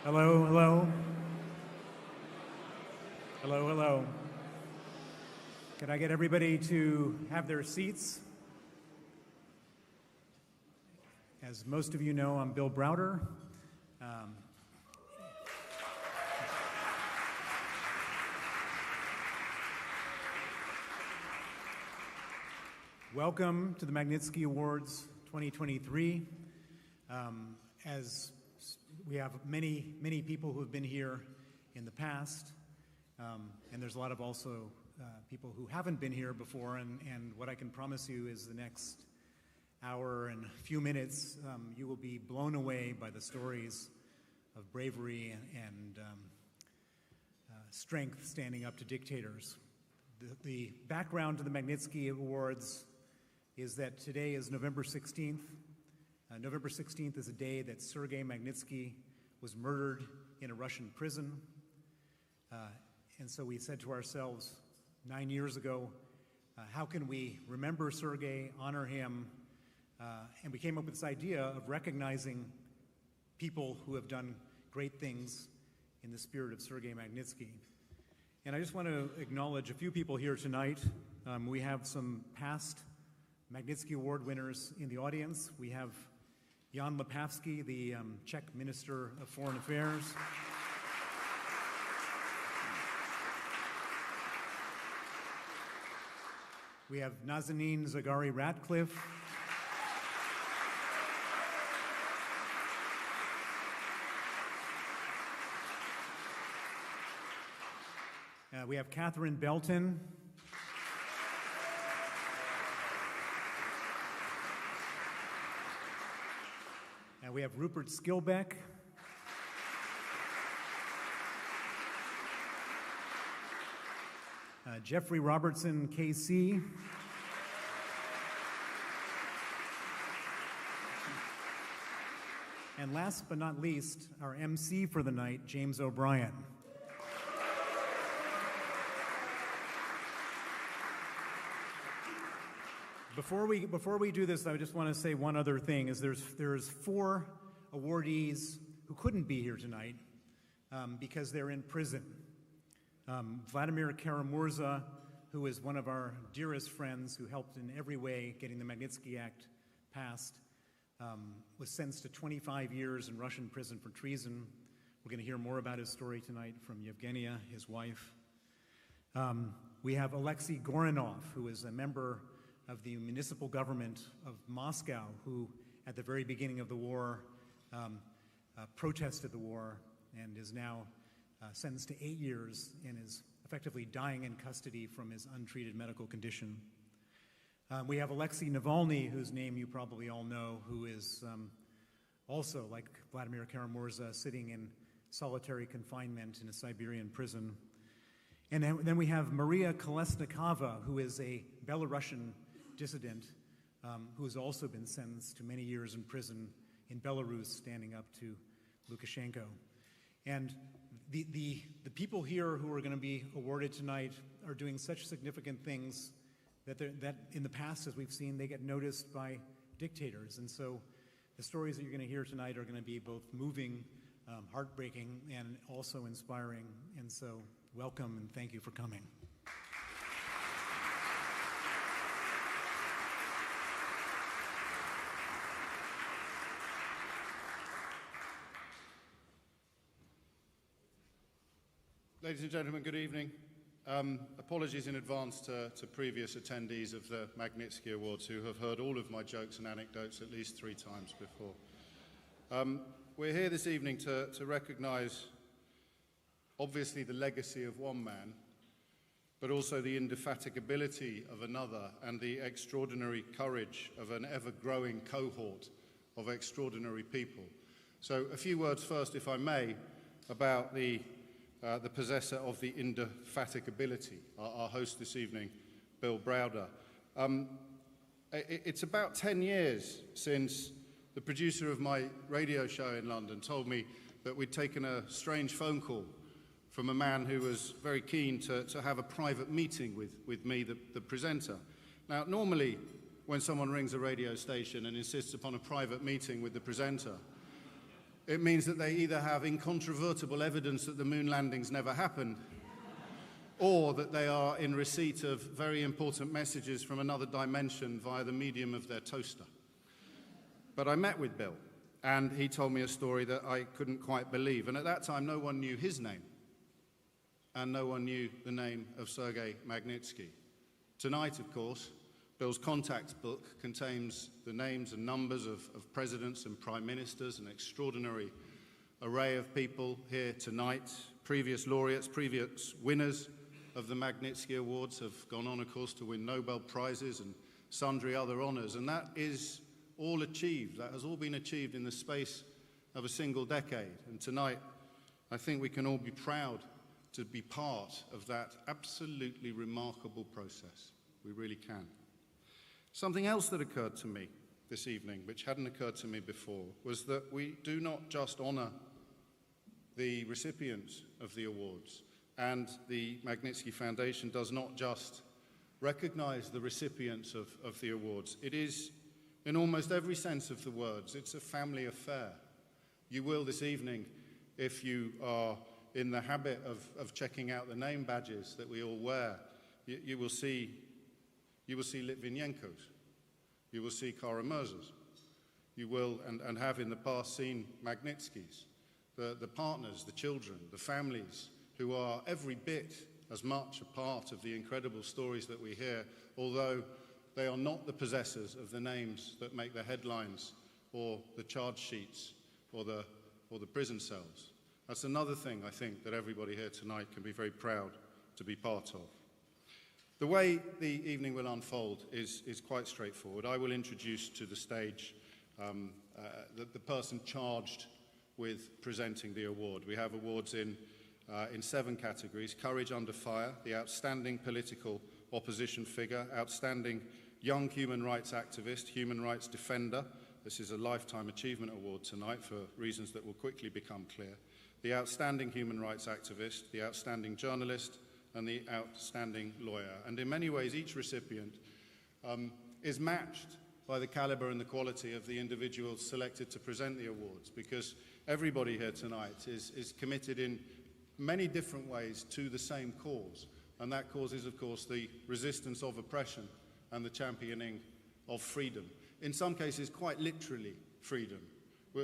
Hello, hello. Hello, hello. Could I get everybody to have their seats? As most of you know, I'm Bill Browder. Welcome to the Magnitsky Awards 2023. As we have many people who have been here in the past, and there's a lot of also people who haven't been here before, and what I can promise you is the next hour and a few minutes, you will be blown away by the stories of bravery and strength standing up to dictators. The background to the Magnitsky Awards is that today is November 16th. November 16th is a day that Sergei Magnitsky was murdered in a Russian prison. And so we said to ourselves 9 years ago, how can we remember Sergei, honor him? And we came up with this idea of recognizing people who have done great things in the spirit of Sergei Magnitsky. And I just want to acknowledge a few people here tonight. We have some past Magnitsky Award winners in the audience. We have Jan Lipavsky, the Czech Minister of Foreign Affairs. We have Nazanin Zaghari-Ratcliffe. We have Catherine Belton. We have Rupert Skilbeck. Jeffrey Robertson, KC. And last but not least, our MC for the night, James O'Brien. Before we do this, I just want to say one other thing: is there's 4 awardees who couldn't be here tonight because they're in prison. Vladimir Kara-Murza, who is one of our dearest friends, who helped in every way getting the Magnitsky Act passed, was sentenced to 25 years in Russian prison for treason. We're going to hear more about his story tonight from Yevgenia, his wife. We have Alexei Gorinov, who is a member of the municipal government of Moscow, who at the very beginning of the war protested the war and is now sentenced to 8 years and is effectively dying in custody from his untreated medical condition. We have Alexei Navalny, whose name you probably all know, who is also, like Vladimir Kara-Murza, sitting in solitary confinement in a Siberian prison. And then we have Maria Kolesnikova, who is a Belarusian dissident who has also been sentenced to many years in prison in Belarus, standing up to Lukashenko. And the people here who are going to be awarded tonight are doing such significant things that in the past, as we've seen, they get noticed by dictators. And so the stories that you're going to hear tonight are going to be both moving, heartbreaking, and also inspiring. And so welcome and thank you for coming. Ladies and gentlemen, good evening. Apologies in advance to previous attendees of the Magnitsky Awards who have heard all of my jokes and anecdotes at least 3 times before. We're here this evening to recognize, obviously, the legacy of one man, but also the indefatigability of another and the extraordinary courage of an ever-growing cohort of extraordinary people. So a few words first, if I may, about the possessor of the indefatigability, our host this evening, Bill Browder. It's about 10 years since the producer of my radio show in London told me that we'd taken a strange phone call from a man who was very keen to have a private meeting with me, the presenter. Now, normally, when someone rings a radio station and insists upon a private meeting with the presenter, it means that they either have incontrovertible evidence that the moon landings never happened, or that they are in receipt of very important messages from another dimension via the medium of their toaster. But I met with Bill, and he told me a story that I couldn't quite believe. And at that time, no one knew his name, and no one knew the name of Sergei Magnitsky. Tonight, of course, Bill's contact book contains the names and numbers of presidents and prime ministers, an extraordinary array of people here tonight. Previous laureates, previous winners of the Magnitsky Awards have gone on, of course, to win Nobel Prizes and sundry other honors. And that is all achieved. That has all been achieved in the space of a single decade. And tonight, I think we can all be proud to be part of that absolutely remarkable process. We really can. Something else that occurred to me this evening, which hadn't occurred to me before, was that we do not just honor the recipients of the awards, and the Magnitsky Foundation does not just recognize the recipients of the awards. It is, in almost every sense of the words, it's a family affair. You will this evening, if you are in the habit of checking out the name badges that we all wear, you will see Litvinenkos, you will see Karamazovs, you will and have in the past seen Magnitskys, the partners, the children, the families who are every bit as much a part of the incredible stories that we hear, although they are not the possessors of the names that make the headlines or the charge sheets or the prison cells. That's another thing, I think, that everybody here tonight can be very proud to be part of. The way the evening will unfold is quite straightforward. I will introduce to the stage the person charged with presenting the award. We have awards in 7 categories: Courage Under Fire, the Outstanding Political Opposition Figure, Outstanding Young Human Rights Activist, Human Rights Defender. This is a Lifetime Achievement Award tonight for reasons that will quickly become clear. The Outstanding Human Rights Activist, the Outstanding Journalist, and the Outstanding Lawyer. And in many ways, each recipient is matched by the caliber and the quality of the individuals selected to present the awards, because everybody here tonight is committed in many different ways to the same cause. And that cause is, of course, the resistance of oppression and the championing of freedom. In some cases, quite literally, freedom.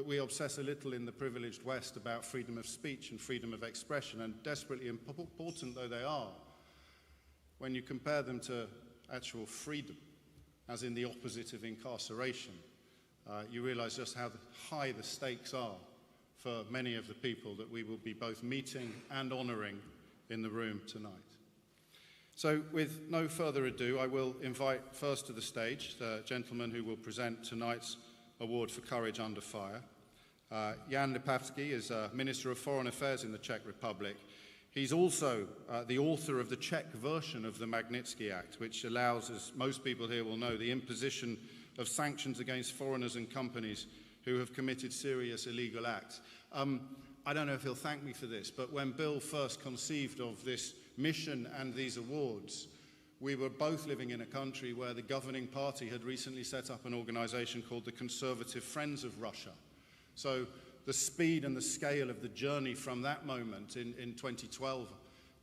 We obsess a little in the privileged West about freedom of speech and freedom of expression, and desperately important though they are, when you compare them to actual freedom, as in the opposite of incarceration, you realize just how high the stakes are for many of the people that we will be both meeting and honoring in the room tonight. So with no further ado, I will invite first to the stage the gentleman who will present tonight's award for Courage Under Fire. Jan Lipavsky is Minister of Foreign Affairs in the Czech Republic. He's also the author of the Czech version of the Magnitsky Act, which allows, as most people here will know, the imposition of sanctions against foreigners and companies who have committed serious illegal acts. I don't know if he'll thank me for this, but when Bill first conceived of this mission and these awards, we were both living in a country where the governing party had recently set up an organization called the Conservative Friends of Russia. So the speed and the scale of the journey from that moment in 2012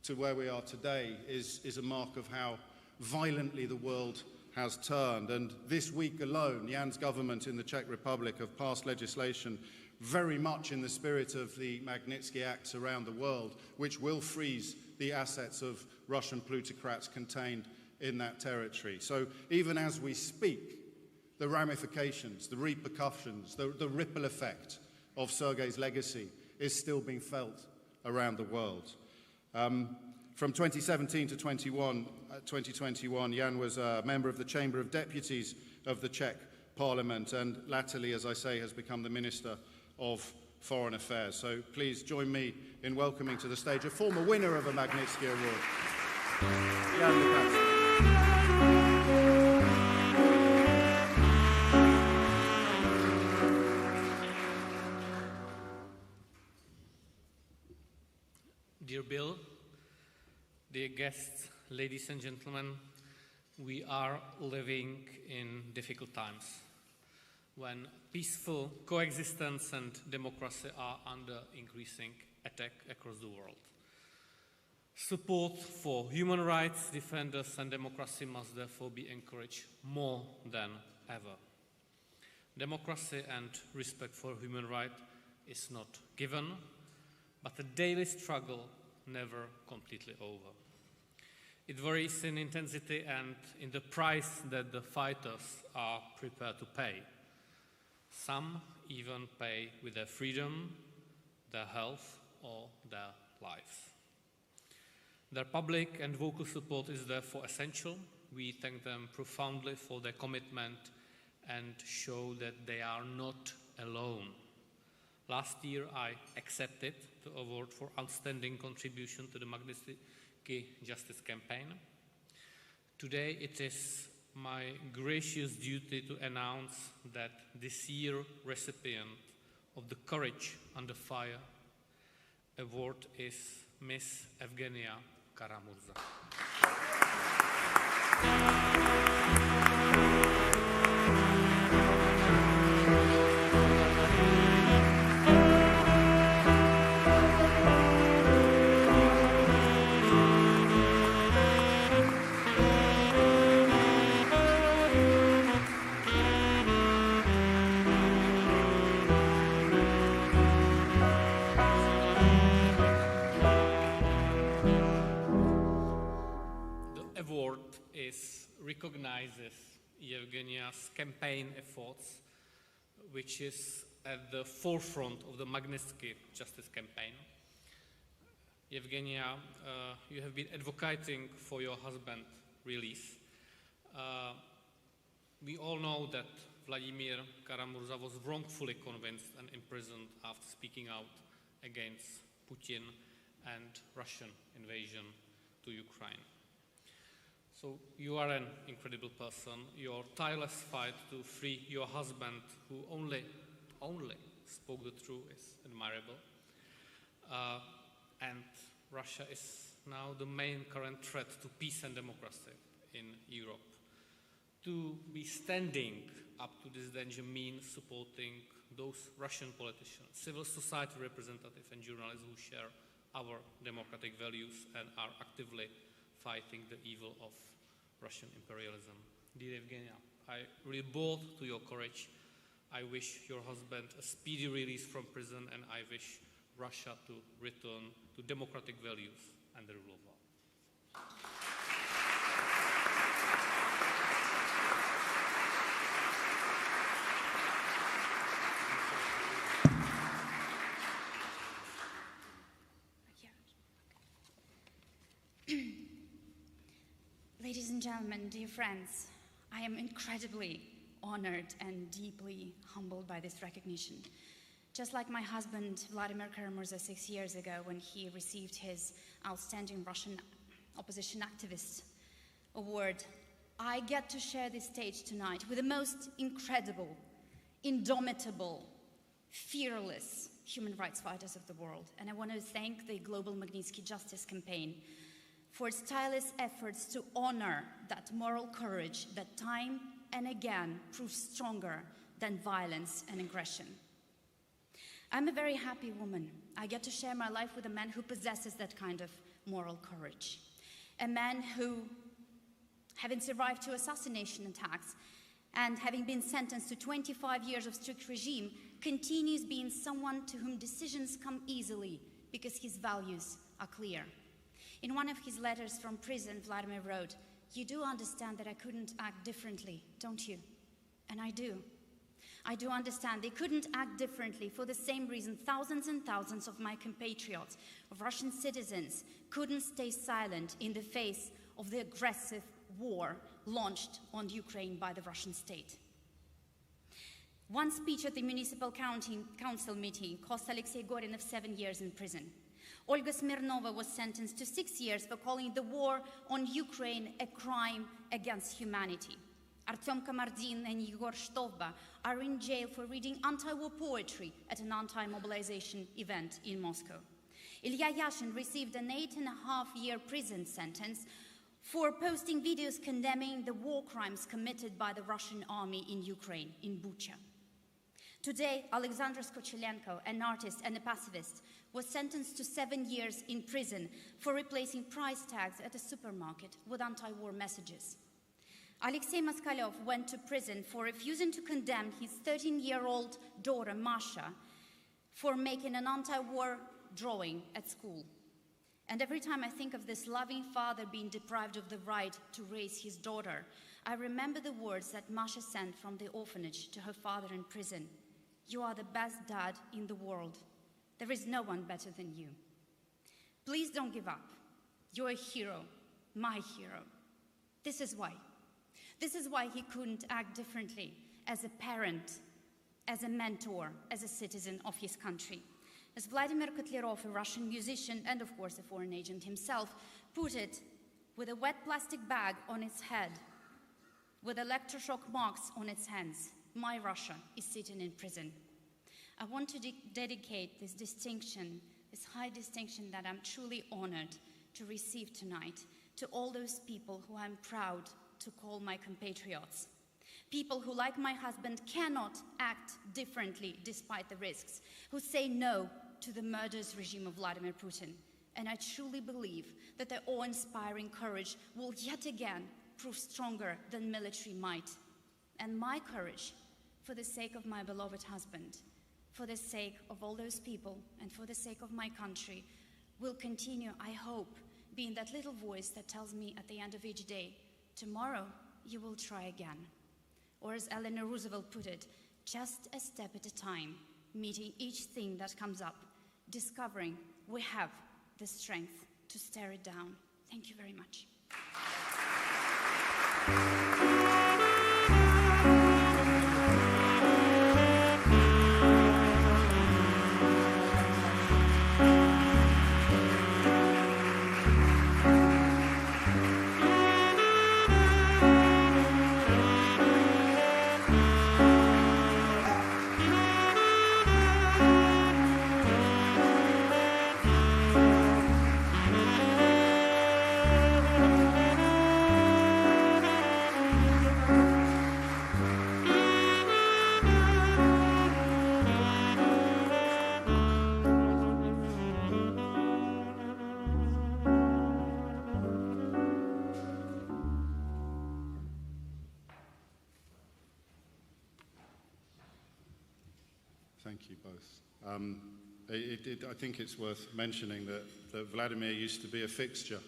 to where we are today is a mark of how violently the world has turned. And this week alone, Jan's government in the Czech Republic have passed legislation very much in the spirit of the Magnitsky Acts around the world, which will freeze the assets of Russian plutocrats contained in that territory. So even as we speak, the ramifications, the repercussions, the ripple effect of Sergei's legacy is still being felt around the world. From 2017 to 2021, Jan was a member of the Chamber of Deputies of the Czech Parliament, and latterly, as I say, has become the Minister of Foreign Affairs. So please join me in welcoming to the stage a former winner of a Magnitsky Award, Jan Lipavsky. Dear Bill, dear guests, ladies and gentlemen, we are living in difficult times. when peaceful coexistence and democracy are under increasing attack across the world. Support for human rights defenders and democracy must therefore be encouraged more than ever. Democracy and respect for human rights is not given, but a daily struggle never completely over. It varies in intensity and in the price that the fighters are prepared to pay. Some even pay with their freedom, their health, or their lives. Their public and vocal support is therefore essential. We thank them profoundly for their commitment and show that they are not alone. Last year, I accepted the award for outstanding contribution to the Magnitsky Justice Campaign. Today, it is my gracious duty to announce that this year's recipient of the Courage Under Fire award is Miss Evgenia Karamurza. Recognizes Evgenia's campaign efforts, which is at the forefront of the Magnitsky Justice Campaign. Evgenia, you have been advocating for your husband's release. We all know that Vladimir Karamurza was wrongfully convinced and imprisoned after speaking out against Putin and Russian invasion to Ukraine. So you are an incredible person. Your tireless fight to free your husband, who only spoke the truth, is admirable. And Russia is now the main current threat to peace and democracy in Europe. To be standing up to this danger means supporting those Russian politicians, civil society representatives and journalists who share our democratic values and are actively fighting the evil of Russian imperialism. Dear Evgenia, I really bow to your courage. I wish your husband a speedy release from prison, and I wish Russia to return to democratic values and the rule of law. Ladies and gentlemen, dear friends, I am incredibly honored and deeply humbled by this recognition. Just like my husband, Vladimir Karamurza, 6 years ago when he received his Outstanding Russian Opposition Activist Award, I get to share this stage tonight with the most incredible, indomitable, fearless human rights fighters of the world. And I want to thank the Global Magnitsky Justice Campaign for its tireless efforts to honor that moral courage that time and again proves stronger than violence and aggression. I'm a very happy woman. I get to share my life with a man who possesses that kind of moral courage. A man who, having survived 2 assassination attacks and having been sentenced to 25 years of strict regime, continues being someone to whom decisions come easily because his values are clear. In one of his letters from prison, Vladimir wrote, "You do understand that I couldn't act differently, don't you?" And I do. I do understand they couldn't act differently for the same reason thousands and thousands of my compatriots, of Russian citizens, couldn't stay silent in the face of the aggressive war launched on Ukraine by the Russian state. One speech at the Municipal Council meeting cost Alexei Gorinov 7 years in prison. Olga Smirnova was sentenced to 6 years for calling the war on Ukraine a crime against humanity. Artyom Kamardin and Igor Shtovba are in jail for reading anti-war poetry at an anti-mobilization event in Moscow. Ilya Yashin received an 8.5-year prison sentence for posting videos condemning the war crimes committed by the Russian army in Ukraine, in Bucha. Today, Alexander Skochelenko, an artist and a pacifist, was sentenced to 7 years in prison for replacing price tags at a supermarket with anti-war messages. Alexei Moskalyov went to prison for refusing to condemn his 13-year-old daughter, Masha, for making an anti-war drawing at school. And every time I think of this loving father being deprived of the right to raise his daughter, I remember the words that Masha sent from the orphanage to her father in prison. "You are the best dad in the world. There is no one better than you. Please don't give up. You're a hero, my hero." This is why. This is why he couldn't act differently as a parent, as a mentor, as a citizen of his country. As Vladimir Kotlярov, a Russian musician and of course a foreign agent himself, put it, with a wet plastic bag on its head, with electroshock marks on its hands, my Russia is sitting in prison. I want to dedicate this distinction, this high distinction that I'm truly honored to receive tonight, to all those people who I'm proud to call my compatriots. People who, like my husband, cannot act differently despite the risks, who say no to the murderous regime of Vladimir Putin. And I truly believe that their awe-inspiring courage will yet again prove stronger than military might. And my courage, for the sake of my beloved husband, for the sake of all those people, and for the sake of my country, will continue, I hope, being that little voice that tells me at the end of each day, tomorrow you will try again. Or as Eleanor Roosevelt put it, just a step at a time, meeting each thing that comes up, discovering we have the strength to stare it down. Thank you very much. Thank you both. I think it's worth mentioning that Vladimir used to be a fixture,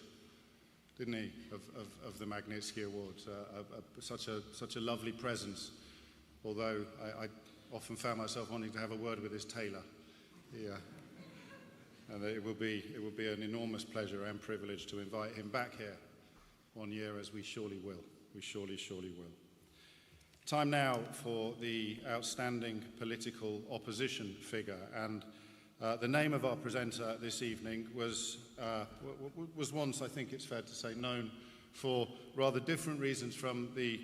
didn't he, of the Magnitsky Awards, such a lovely presence, although I often found myself wanting to have a word with his tailor. Yeah. And it will be an enormous pleasure and privilege to invite him back here one year, as we surely will. We surely will. Time now for the outstanding political opposition figure, and the name of our presenter this evening was once, I think it's fair to say, known for rather different reasons from the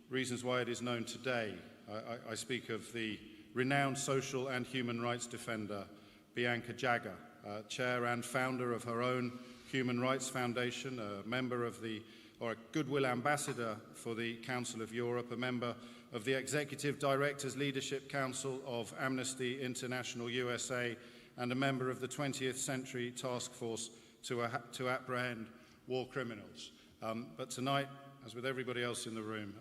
reasons why it is known today. I speak of the renowned social and human rights defender, Bianca Jagger, chair and founder of her own Human Rights Foundation, a member of a Goodwill Ambassador for the Council of Europe, a member of the Executive Directors Leadership Council of Amnesty International USA, and a member of the 20th Century Task Force to apprehend war criminals. But tonight, as with everybody else in the room,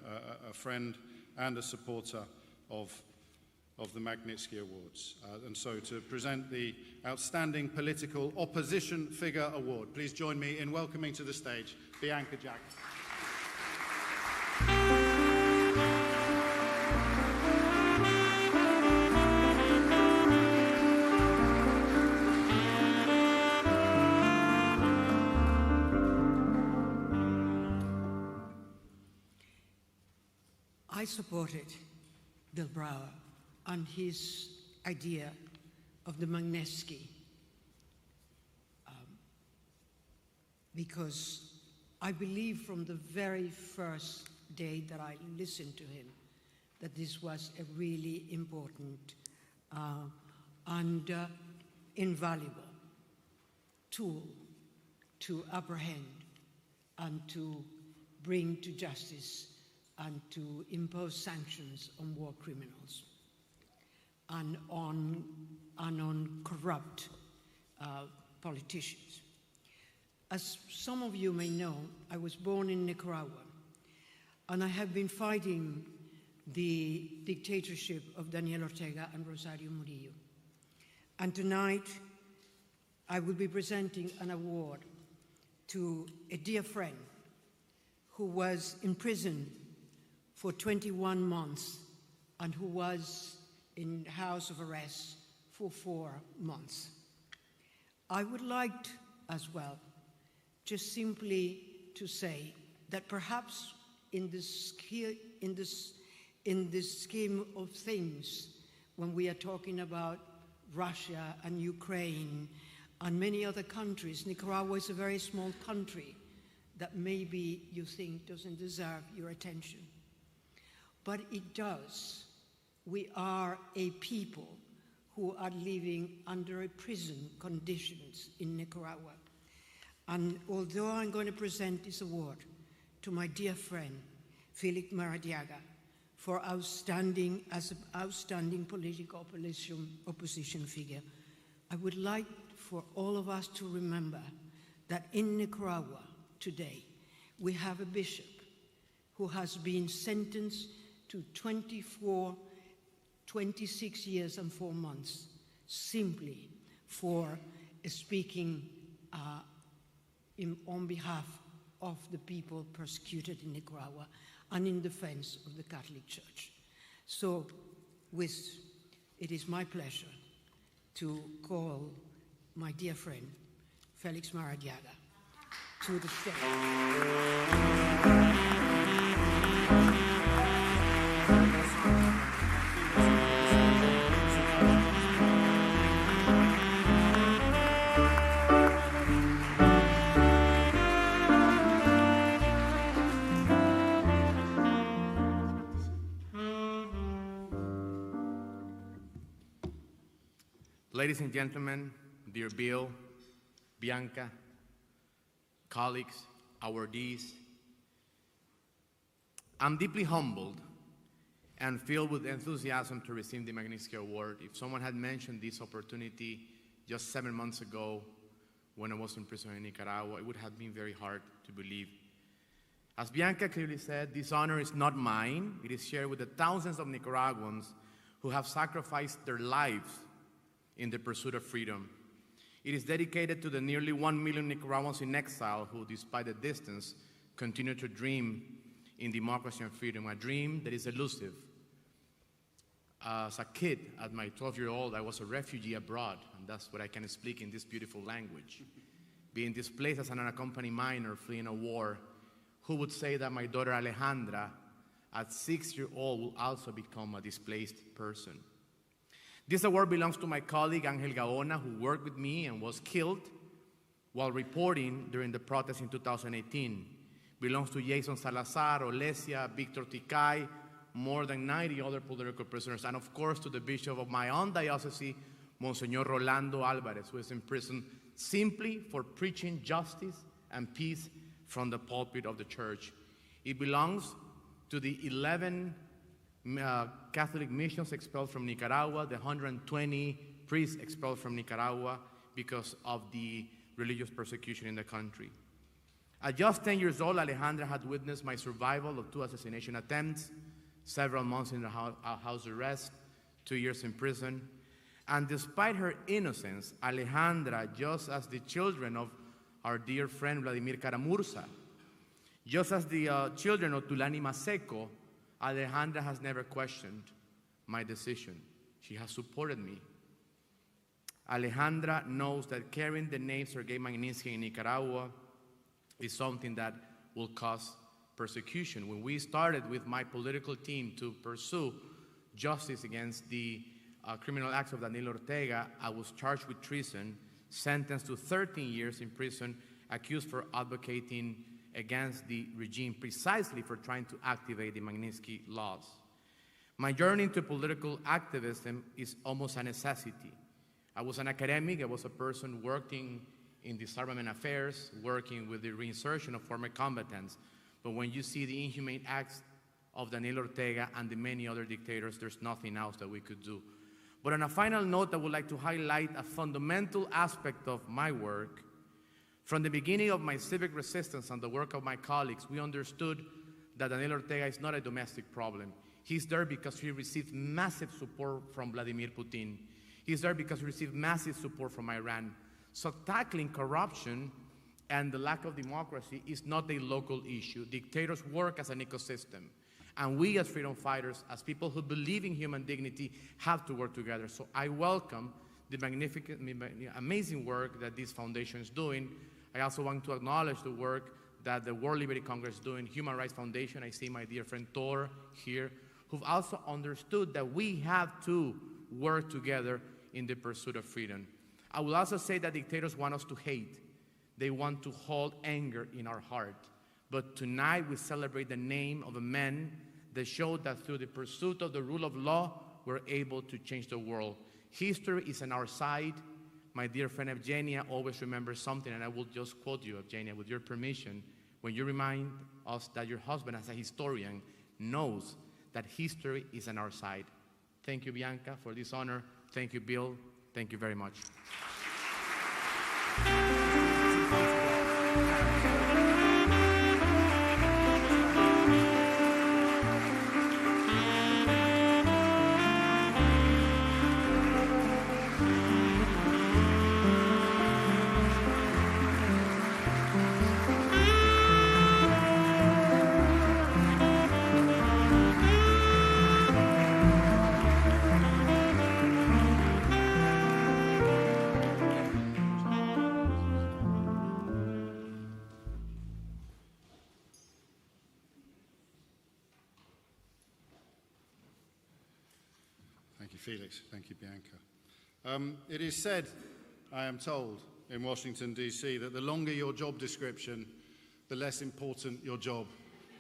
a friend and a supporter of the Magnitsky Awards. And so to present the Outstanding Political Opposition Figure Award, please join me in welcoming to the stage Bianca Jagger. I supported Bill Brower on his idea of the Magnitsky because I believe from the very first day that I listened to him that this was a really important and invaluable tool to apprehend and to bring to justice and to impose sanctions on war criminals. and on corrupt politicians. As some of you may know, I was born in Nicaragua, and I have been fighting the dictatorship of Daniel Ortega and Rosario Murillo. And tonight, I will be presenting an award to a dear friend who was in prison for 21 months and who was in house of arrest for 4 months. I would like as well just simply to say that perhaps in this scheme of things, when we are talking about Russia and Ukraine and many other countries, Nicaragua is a very small country that maybe you think doesn't deserve your attention. But it does. We are a people who are living under a prison conditions in Nicaragua. And although I'm going to present this award to my dear friend, Felix Maradiaga, for outstanding as an outstanding political opposition figure, I would like for all of us to remember that in Nicaragua today, we have a bishop who has been sentenced to 26 years and 4 months simply for speaking on behalf of the people persecuted in Nicaragua and in defense of the Catholic Church. So it is my pleasure to call my dear friend, Felix Maradiaga, to the stage. Ladies and gentlemen, dear Bill, Bianca, colleagues, awardees, I'm deeply humbled and filled with enthusiasm to receive the Magnitsky Award. If someone had mentioned this opportunity just 7 months ago when I was in prison in Nicaragua, it would have been very hard to believe. As Bianca clearly said, this honor is not mine. It is shared with the thousands of Nicaraguans who have sacrificed their lives in the pursuit of freedom. It is dedicated to the nearly 1 million Nicaraguans in exile who, despite the distance, continue to dream in democracy and freedom, a dream that is elusive. As a kid, at my 12-year-old, I was a refugee abroad, and that's what I can speak in this beautiful language. Being displaced as an unaccompanied minor fleeing a war, who would say that my daughter Alejandra, at 6 years old, will also become a displaced person? This award belongs to my colleague Angel Gaona, who worked with me and was killed while reporting during the protest in 2018. Belongs to Jason Salazar, Olesia, Victor Ticay, more than 90 other political prisoners, and of course to the bishop of my own diocese, Monsignor Rolando Alvarez, who is in prison simply for preaching justice and peace from the pulpit of the church. It belongs to the 11 Catholic missions expelled from Nicaragua, the 120 priests expelled from Nicaragua because of the religious persecution in the country. At just 10 years old, Alejandra had witnessed my survival of 2 assassination attempts, several months in house arrest, 2 years in prison. And despite her innocence, Alejandra, just as the children of our dear friend Vladimir Caramurza, just as the children of Tulani Maseco, Alejandra has never questioned my decision. She has supported me. Alejandra knows that carrying the name Sergei Magnitsky in Nicaragua is something that will cause persecution. When we started with my political team to pursue justice against the criminal acts of Daniel Ortega, I was charged with treason, sentenced to 13 years in prison, accused for advocating against the regime precisely for trying to activate the Magnitsky laws. My journey into political activism is almost a necessity. I was an academic, I was a person working in disarmament affairs, working with the reinsertion of former combatants. But when you see the inhumane acts of Daniel Ortega and the many other dictators, there's nothing else that we could do. But on a final note, I would like to highlight a fundamental aspect of my work. From the beginning of my civic resistance and the work of my colleagues, we understood that Daniel Ortega is not a domestic problem. He's there because he received massive support from Vladimir Putin. He's there because he received massive support from Iran. So tackling corruption and the lack of democracy is not a local issue. Dictators work as an ecosystem. And we as freedom fighters, as people who believe in human dignity, have to work together. So I welcome the magnificent, amazing work that this foundation is doing. I also want to acknowledge the work that the World Liberty Congress is doing, Human Rights Foundation. I see my dear friend Thor here, who've also understood that we have to work together in the pursuit of freedom. I will also say that dictators want us to hate. They want to hold anger in our heart. But tonight we celebrate the name of a man that showed that through the pursuit of the rule of law, we're able to change the world. History is on our side. My dear friend Evgenia always remembers something, and I will just quote you, Evgenia, with your permission, when you remind us that your husband, as a historian, knows that history is on our side. Thank you, Bianca, for this honor. Thank you, Bill. Thank you very much. Thank you, Felix. Thank you, Bianca. It is said, I am told, in Washington, D.C., that the longer your job description, the less important your job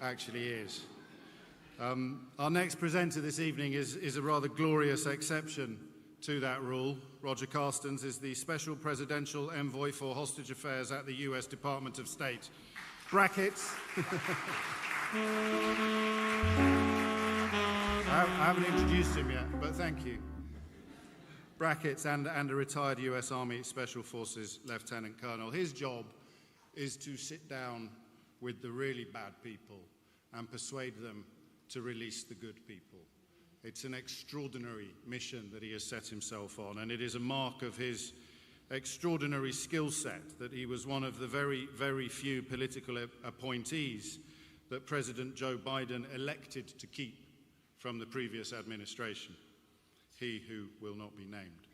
actually is. Our next presenter this evening is a rather glorious exception to that rule. Roger Carstens is the Special Presidential Envoy for Hostage Affairs at the U.S. Department of State. Brackets. I haven't introduced him yet, but thank you. Brackets and a retired US Army Special Forces Lieutenant Colonel. His job is to sit down with the really bad people and persuade them to release the good people. It's an extraordinary mission that he has set himself on, and it is a mark of his extraordinary skill set that he was one of the very, very few political appointees that President Joe Biden elected to keep from the previous administration, he who will not be named.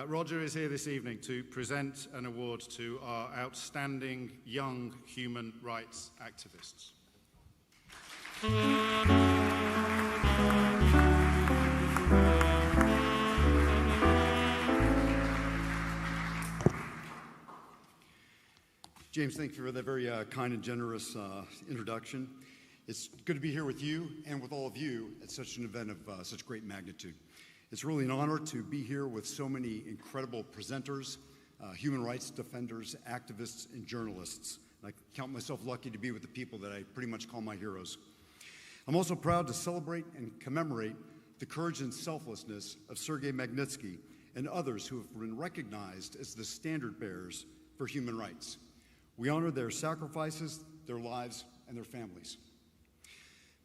Roger is here this evening to present an award to our outstanding young human rights activists. James, thank you for that very kind and generous introduction. It's good to be here with you and with all of you at such an event of such great magnitude. It's really an honor to be here with so many incredible presenters, human rights defenders, activists, and journalists. I count myself lucky to be with the people that I pretty much call my heroes. I'm also proud to celebrate and commemorate the courage and selflessness of Sergei Magnitsky and others who have been recognized as the standard bearers for human rights. We honor their sacrifices, their lives, and their families.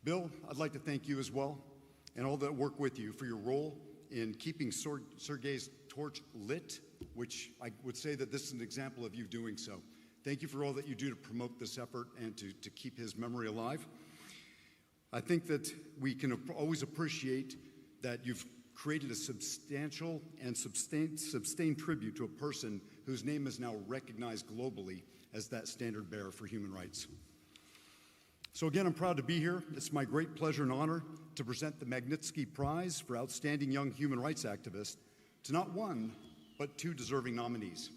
Bill, I'd like to thank you as well and all that work with you for your role in keeping Sergei's torch lit, which I would say that this is an example of you doing so. Thank you for all that you do to promote this effort and to keep his memory alive. I think that we can always appreciate that you've created a substantial and sustained tribute to a person whose name is now recognized globally as that standard bearer for human rights. So again, I'm proud to be here. It's my great pleasure and honor to present the Magnitsky Prize for Outstanding Young Human Rights Activist to not one, but two deserving nominees.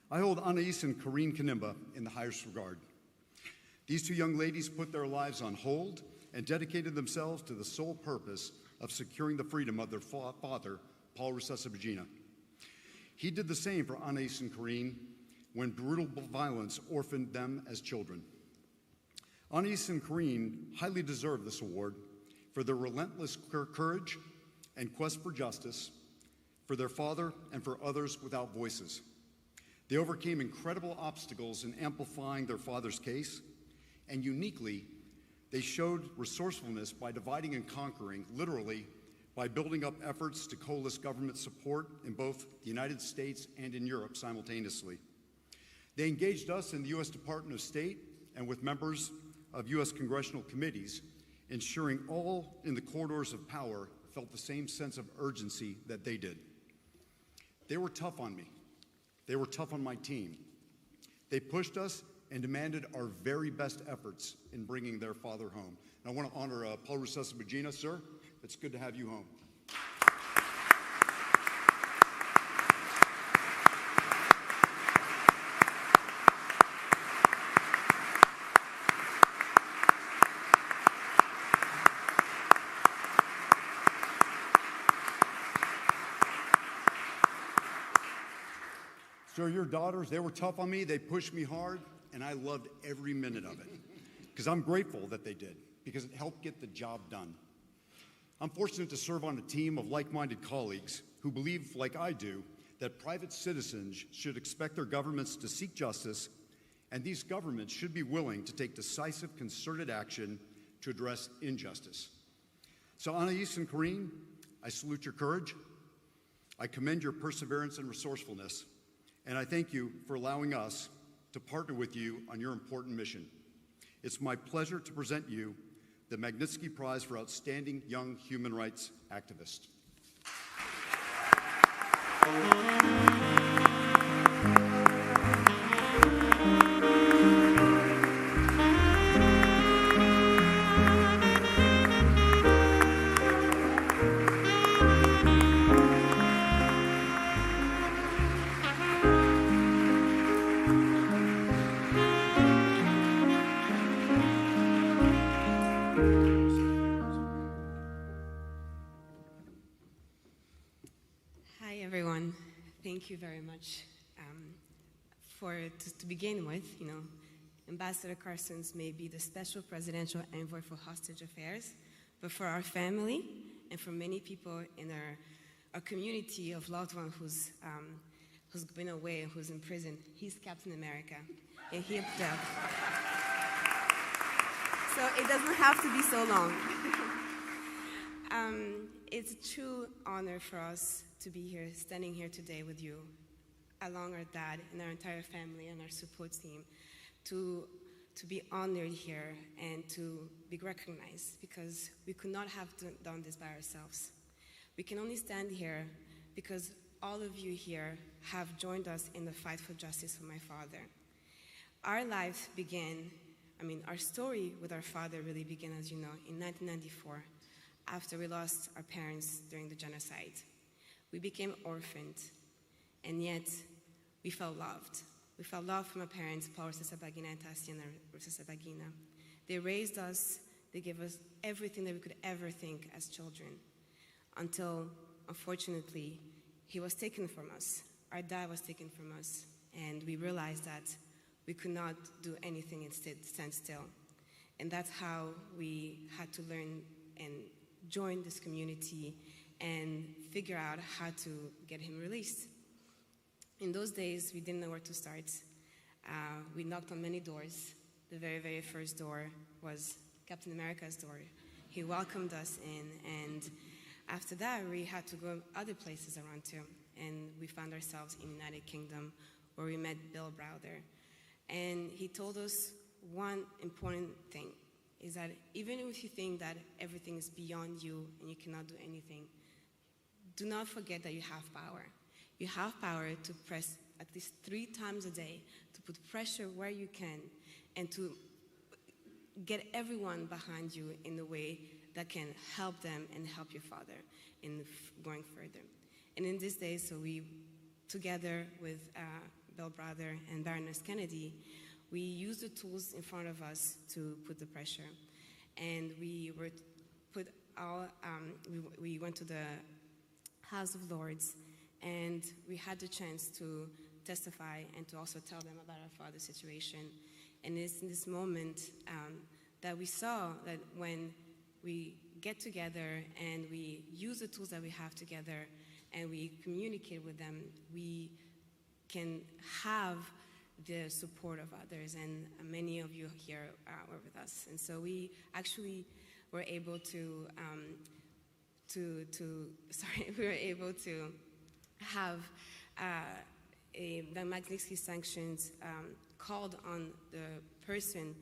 I hold Anais and Corinne Kanimba in the highest regard. These two young ladies put their lives on hold and dedicated themselves to the sole purpose of securing the freedom of their father, Paul Rusesabagina. He did the same for Anais and Corinne when brutal violence orphaned them as children. Anais and Corinne highly deserve this award, for their relentless courage and quest for justice, for their father and for others without voices. They overcame incredible obstacles in amplifying their father's case, and uniquely, they showed resourcefulness by dividing and conquering, literally, by building up efforts to coalesce government support in both the United States and in Europe simultaneously. They engaged us in the U.S. Department of State and with members of U.S. congressional committees, ensuring all in the corridors of power felt the same sense of urgency that they did. They were tough on me. They were tough on my team. They pushed us and demanded our very best efforts in bringing their father home. And I want to honor Paul Rusesabagina, sir. It's good to have you home. So your daughters, they were tough on me, they pushed me hard, and I loved every minute of it. Because I'm grateful that they did, because it helped get the job done. I'm fortunate to serve on a team of like-minded colleagues who believe, like I do, that private citizens should expect their governments to seek justice, and these governments should be willing to take decisive, concerted action to address injustice. So Anais and Corrine, I salute your courage. I commend your perseverance and resourcefulness. And I thank you for allowing us to partner with you on your important mission. It's my pleasure to present you the Magnitsky Prize for Outstanding Young Human Rights Activist. Hi, everyone. Thank you very much. To begin with, Ambassador Carson's may be the special presidential envoy for hostage affairs, but for our family and for many people in our community of loved ones who's been away and who's in prison, he's Captain America, and he helped out. So it doesn't have to be so long. It's a true honor for us to be here, standing here today with you, along our dad and our entire family and our support team, to be honored here and to be recognized, because we could not have done this by ourselves. We can only stand here because all of you here have joined us in the fight for justice for my father. Our life began, our story with our father really began, as you know, in 1994, after we lost our parents during the genocide. We became orphaned, and yet we felt loved. We felt love from our parents, Paul Rusesabagina and Tatiana Rusesabagina. They raised us, they gave us everything that we could ever think as children, until, unfortunately, he was taken from us. Our dad was taken from us, and we realized that we could not do anything instead, stand still. And that's how we had to learn and join this community and figure out how to get him released. In those days, we didn't know where to start. We knocked on many doors. The very, very first door was Captain America's door. He welcomed us in, and after that, we had to go other places around too. And we found ourselves in the United Kingdom, where we met Bill Browder. And he told us one important thing, is that even if you think that everything is beyond you and you cannot do anything, do not forget that you have power. You have power to press at least 3 times a day, to put pressure where you can, and to get everyone behind you in a way that can help them and help your father in going further. And in these days, so we, together with Bill Browder and Baroness Kennedy, we used the tools in front of us to put the pressure. And we went to the House of Lords, and we had the chance to testify and to also tell them about our father's situation. And it's in this moment that we saw that when we get together and we use the tools that we have together and we communicate with them, we can have the support of others, and many of you here were with us. And so we actually were able to have the Magnitsky sanctions called on the person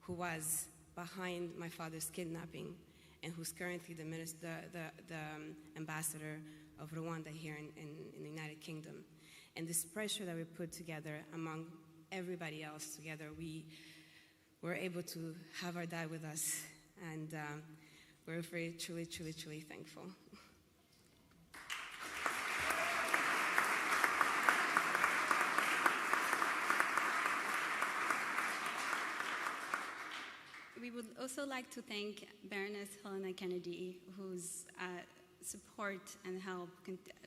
who was behind my father's kidnapping and who's currently the ambassador of Rwanda here in the United Kingdom. And this pressure that we put together among everybody else together, we were able to have our dad with us, and we're very truly, truly, truly thankful. We would also like to thank Baroness Helena Kennedy, whose support and help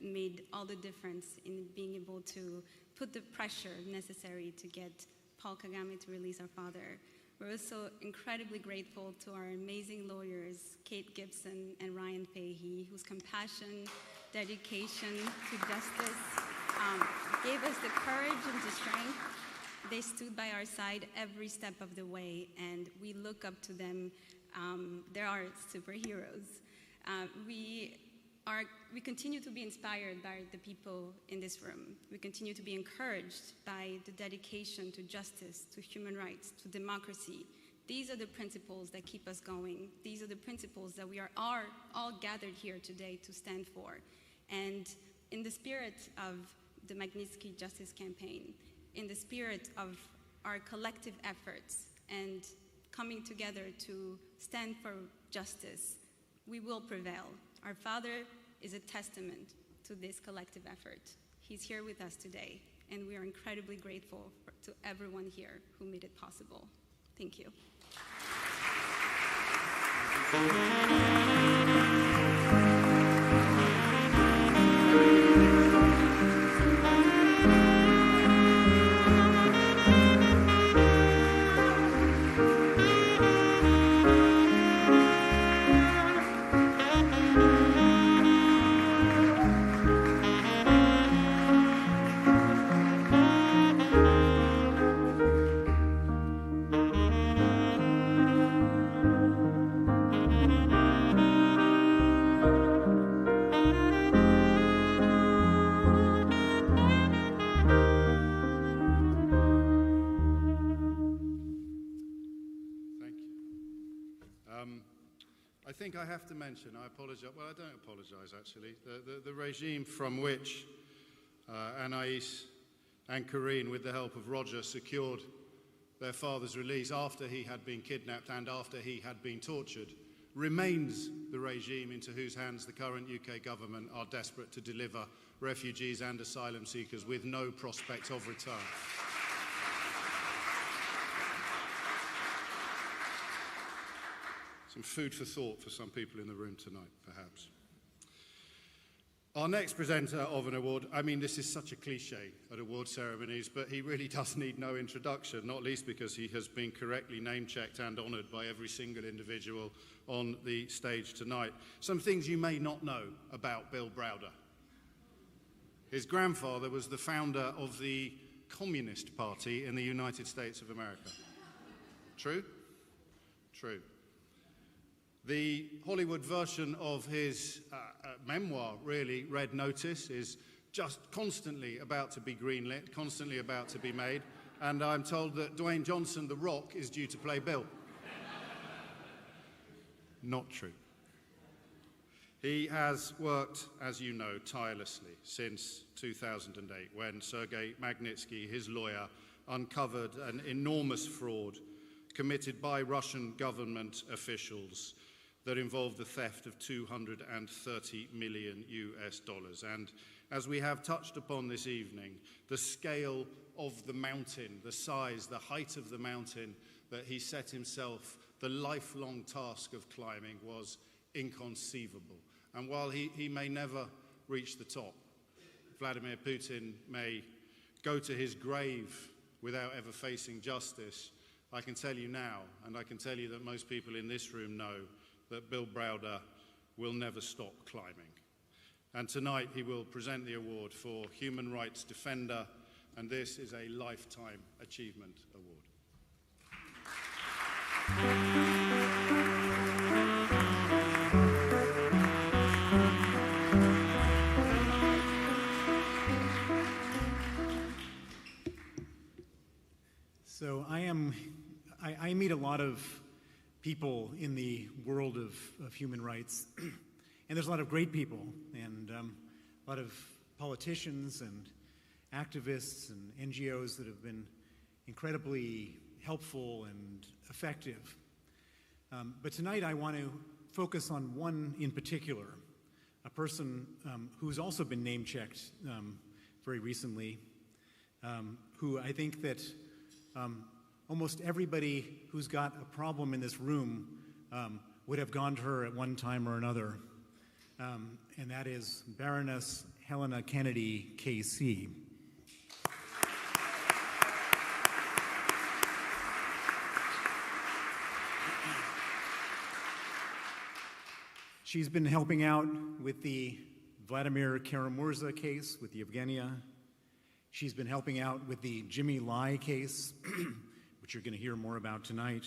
made all the difference in being able to put the pressure necessary to get Paul Kagame to release our father. We're also incredibly grateful to our amazing lawyers, Kate Gibson and Ryan Fahey, whose compassion, dedication to justice gave us the courage and the strength. They stood by our side every step of the way, and we look up to them. They are superheroes. We continue to be inspired by the people in this room. We continue to be encouraged by the dedication to justice, to human rights, to democracy. These are the principles that keep us going. These are the principles that we are all gathered here today to stand for. And in the spirit of the Magnitsky Justice Campaign, in the spirit of our collective efforts and coming together to stand for justice, we will prevail. Our father is a testament to this collective effort. He's here with us today, and we are incredibly grateful to everyone here who made it possible. Thank you. I think I have to mention, I apologize, well, I don't apologize actually, the regime from which Anais and Corinne, with the help of Roger, secured their father's release after he had been kidnapped and after he had been tortured, remains the regime into whose hands the current UK government are desperate to deliver refugees and asylum seekers with no prospect of return. Some food for thought for some people in the room tonight, perhaps. Our next presenter of an award, I mean, this is such a cliche at award ceremonies, but he really does need no introduction, not least because he has been correctly name-checked and honoured by every single individual on the stage tonight. Some things you may not know about Bill Browder. His grandfather was the founder of the Communist Party in the United States of America. True? True. The Hollywood version of his memoir, really, Red Notice, is just constantly about to be greenlit, constantly about to be made, and I'm told that Dwayne Johnson, The Rock, is due to play Bill. Not true. He has worked, as you know, tirelessly since 2008, when Sergei Magnitsky, his lawyer, uncovered an enormous fraud committed by Russian government officials that involved the theft of $230 million US. And as we have touched upon this evening, the scale of the mountain, the size, the height of the mountain that he set himself the lifelong task of climbing was inconceivable. And while he may never reach the top, Vladimir Putin may go to his grave without ever facing justice, I can tell you now, and I can tell you that most people in this room know, that Bill Browder will never stop climbing. And tonight he will present the award for Human Rights Defender, and this is a Lifetime Achievement Award. So I meet a lot of people in the world of human rights, and there's a lot of great people, and a lot of politicians and activists and NGOs that have been incredibly helpful and effective. But tonight I want to focus on one in particular, a person who's also been name-checked very recently, who I think that almost everybody who's got a problem in this room would have gone to her at one time or another, and that is Baroness Helena Kennedy, KC. She's been helping out with the Vladimir Karamurza case with Yevgenia. She's been helping out with the Jimmy Lai case, which you're going to hear more about tonight.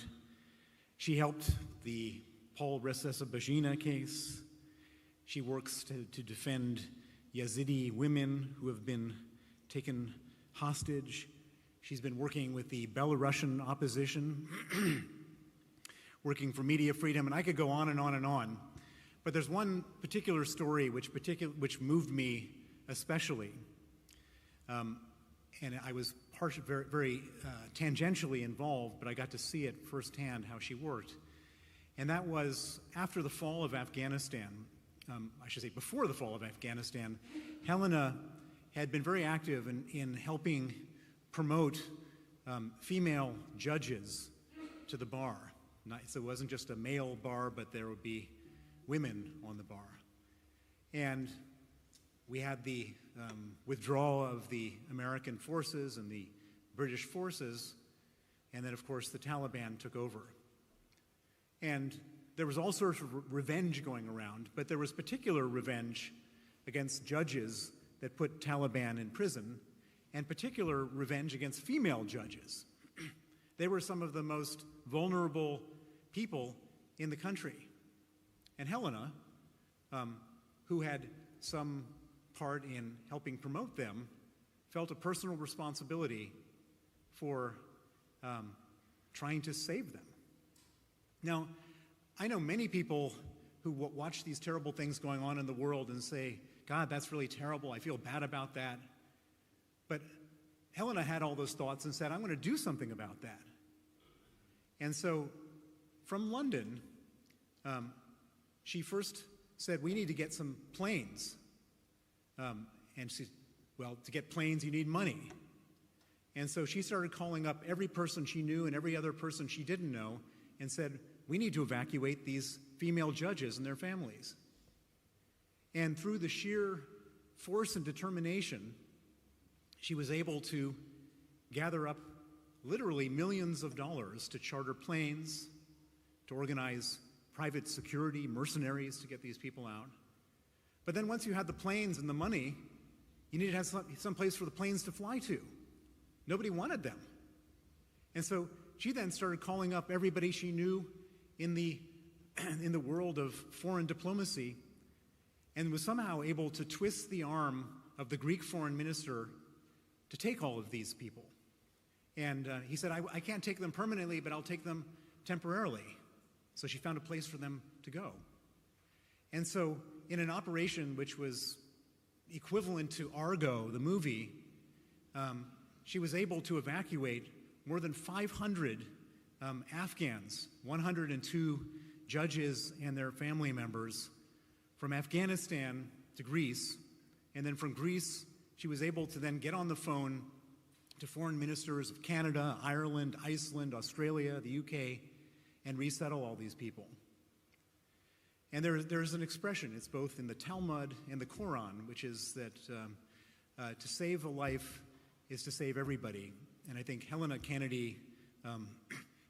She helped the Paul Rusesabagina case. She works to defend Yazidi women who have been taken hostage. She's been working with the Belarusian opposition, working for media freedom, and I could go on and on and on. But there's one particular story which moved me especially. And I was very tangentially involved, but I got to see it firsthand how she worked. And that was after the fall of Afghanistan, I should say before the fall of Afghanistan, Helena had been very active in helping promote female judges to the bar. So it wasn't just a male bar, but there would be women on the bar. And we had the withdrawal of the American forces and the British forces, and then, of course, the Taliban took over. And there was all sorts of revenge going around, but there was particular revenge against judges that put Taliban in prison, and particular revenge against female judges. They were some of the most vulnerable people in the country. And Helena, who had some part in helping promote them, felt a personal responsibility for trying to save them. Now, I know many people who watch these terrible things going on in the world and say, God, that's really terrible, I feel bad about that. But Helena had all those thoughts and said, I'm going to do something about that. And so, from London, she first said, we need to get some planes. And she said, well, to get planes, you need money. And so she started calling up every person she knew and every other person she didn't know and said, we need to evacuate these female judges and their families. And through the sheer force and determination, she was able to gather up literally millions of dollars to charter planes, to organize private security, mercenaries to get these people out. But then once you had the planes and the money, you needed to have some place for the planes to fly to. Nobody wanted them. And so she then started calling up everybody she knew in the world of foreign diplomacy, and was somehow able to twist the arm of the Greek foreign minister to take all of these people. And he said, I can't take them permanently, but I'll take them temporarily. So she found a place for them to go. And so in an operation which was equivalent to Argo, the movie, she was able to evacuate more than 500 Afghans, 102 judges and their family members, from Afghanistan to Greece. And then from Greece, she was able to then get on the phone to foreign ministers of Canada, Ireland, Iceland, Australia, the UK, and resettle all these people. And there's an expression, it's both in the Talmud and the Quran, which is that to save a life is to save everybody. And I think Helena Kennedy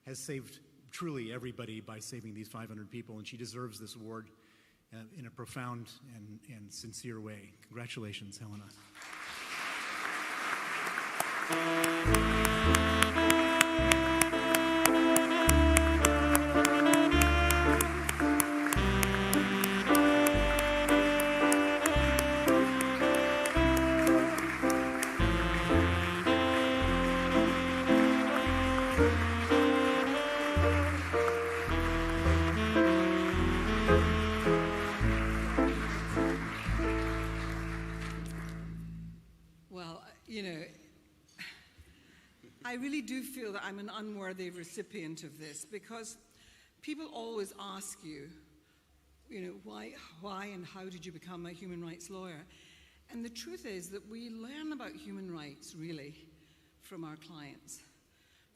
has saved truly everybody by saving these 500 people, and she deserves this award in a profound and sincere way. Congratulations, Helena. I really do feel that I'm an unworthy recipient of this, because people always ask you, why and how did you become a human rights lawyer? And the truth is that we learn about human rights, really, from our clients,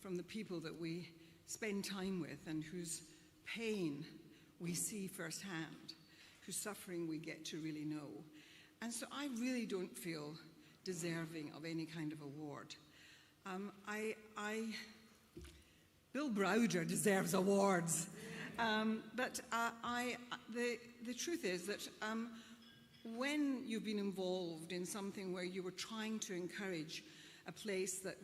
from the people that we spend time with and whose pain we see firsthand, whose suffering we get to really know. And so I really don't feel deserving of any kind of award. Bill Browder deserves awards, but the truth is that when you've been involved in something where you were trying to encourage a place that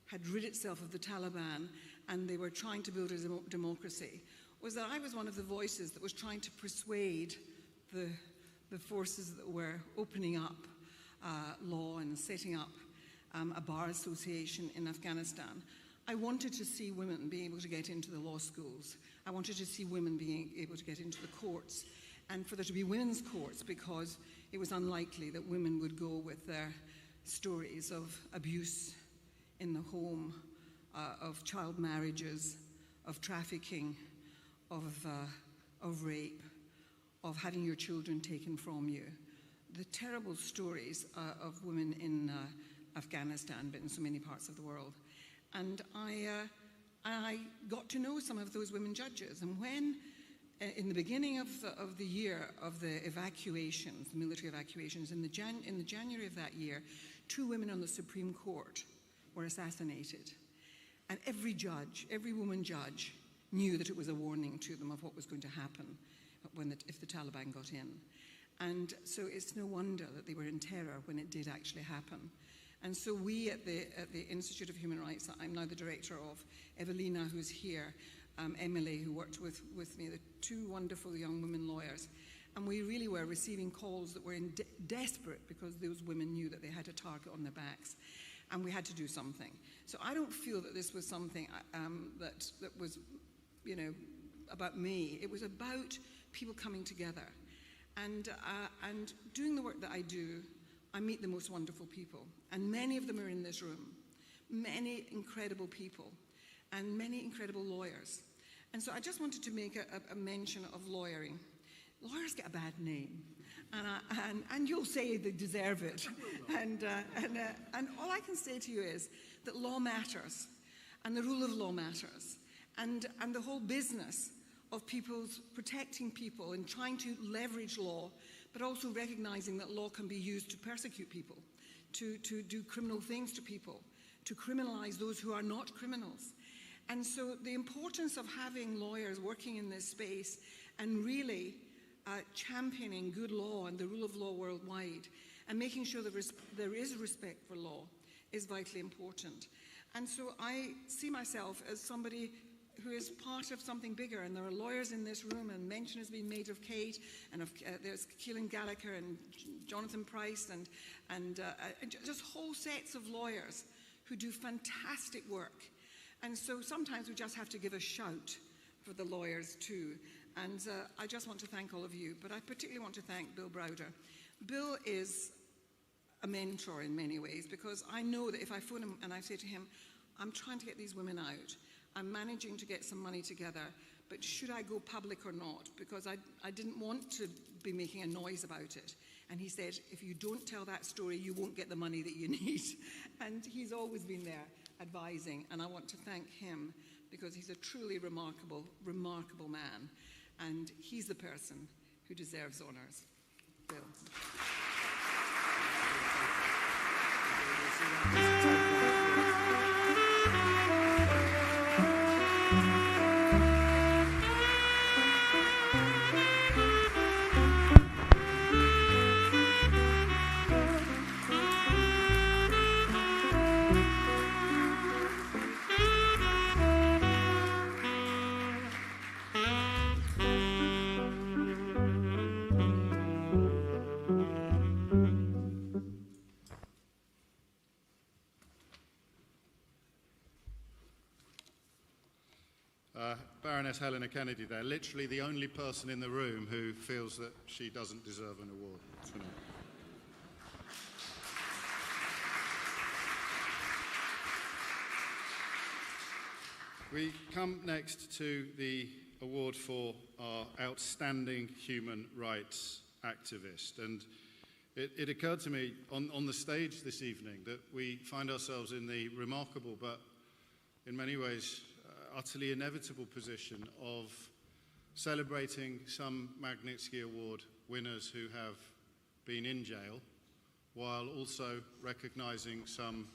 had rid itself of the Taliban and they were trying to build a democracy, was that I was one of the voices that was trying to persuade the forces that were opening up law and setting up a bar association in Afghanistan. I wanted to see women being able to get into the law schools. I wanted to see women being able to get into the courts, and for there to be women's courts, because it was unlikely that women would go with their stories of abuse in the home, of child marriages, of trafficking, of rape, of having your children taken from you. The terrible stories of women in Afghanistan, but in so many parts of the world. And I got to know some of those women judges. And when, in the beginning of the year of the evacuations, the military evacuations, in the January of that year, 2 women on the Supreme Court were assassinated. And every judge, every woman judge, knew that it was a warning to them of what was going to happen if the Taliban got in. And so it's no wonder that they were in terror when it did actually happen. And so we at the Institute of Human Rights, that I'm now the director of, Evelina, who's here, Emily, who worked with me, the 2 wonderful young women lawyers, and we really were receiving calls that were desperate, because those women knew that they had a target on their backs, and we had to do something. So I don't feel that this was something that was, about me. It was about people coming together, and doing the work that I do. I meet the most wonderful people, and many of them are in this room, many incredible people, and many incredible lawyers. And so I just wanted to make a mention of lawyering. Lawyers get a bad name, and you'll say they deserve it. And all I can say to you is that law matters, and the rule of law matters, and the whole business of protecting people and trying to leverage law, but also recognizing that law can be used to persecute people, to do criminal things to people, to criminalize those who are not criminals. And so the importance of having lawyers working in this space and really championing good law and the rule of law worldwide and making sure that there is respect for law is vitally important. And so I see myself as somebody who is part of something bigger, and there are lawyers in this room, and mention has been made of Kate, and there's Keelan Gallagher and Jonathan Price, and just whole sets of lawyers who do fantastic work. And so sometimes we just have to give a shout for the lawyers too. And I just want to thank all of you, but I particularly want to thank Bill Browder. Bill is a mentor in many ways, because I know that if I phone him and I say to him, I'm trying to get these women out, I'm managing to get some money together, but should I go public or not? Because I didn't want to be making a noise about it. And he said, if you don't tell that story, you won't get the money that you need. And he's always been there advising, and I want to thank him, because he's a truly remarkable, remarkable man. And he's the person who deserves honors. Bill. Lioness Helena Kennedy there, literally the only person in the room who feels that she doesn't deserve an award tonight. We come next to the award for our outstanding human rights activist. And it occurred to me on the stage this evening that we find ourselves in the remarkable but in many ways utterly inevitable position of celebrating some Magnitsky Award winners who have been in jail, while also recognizing some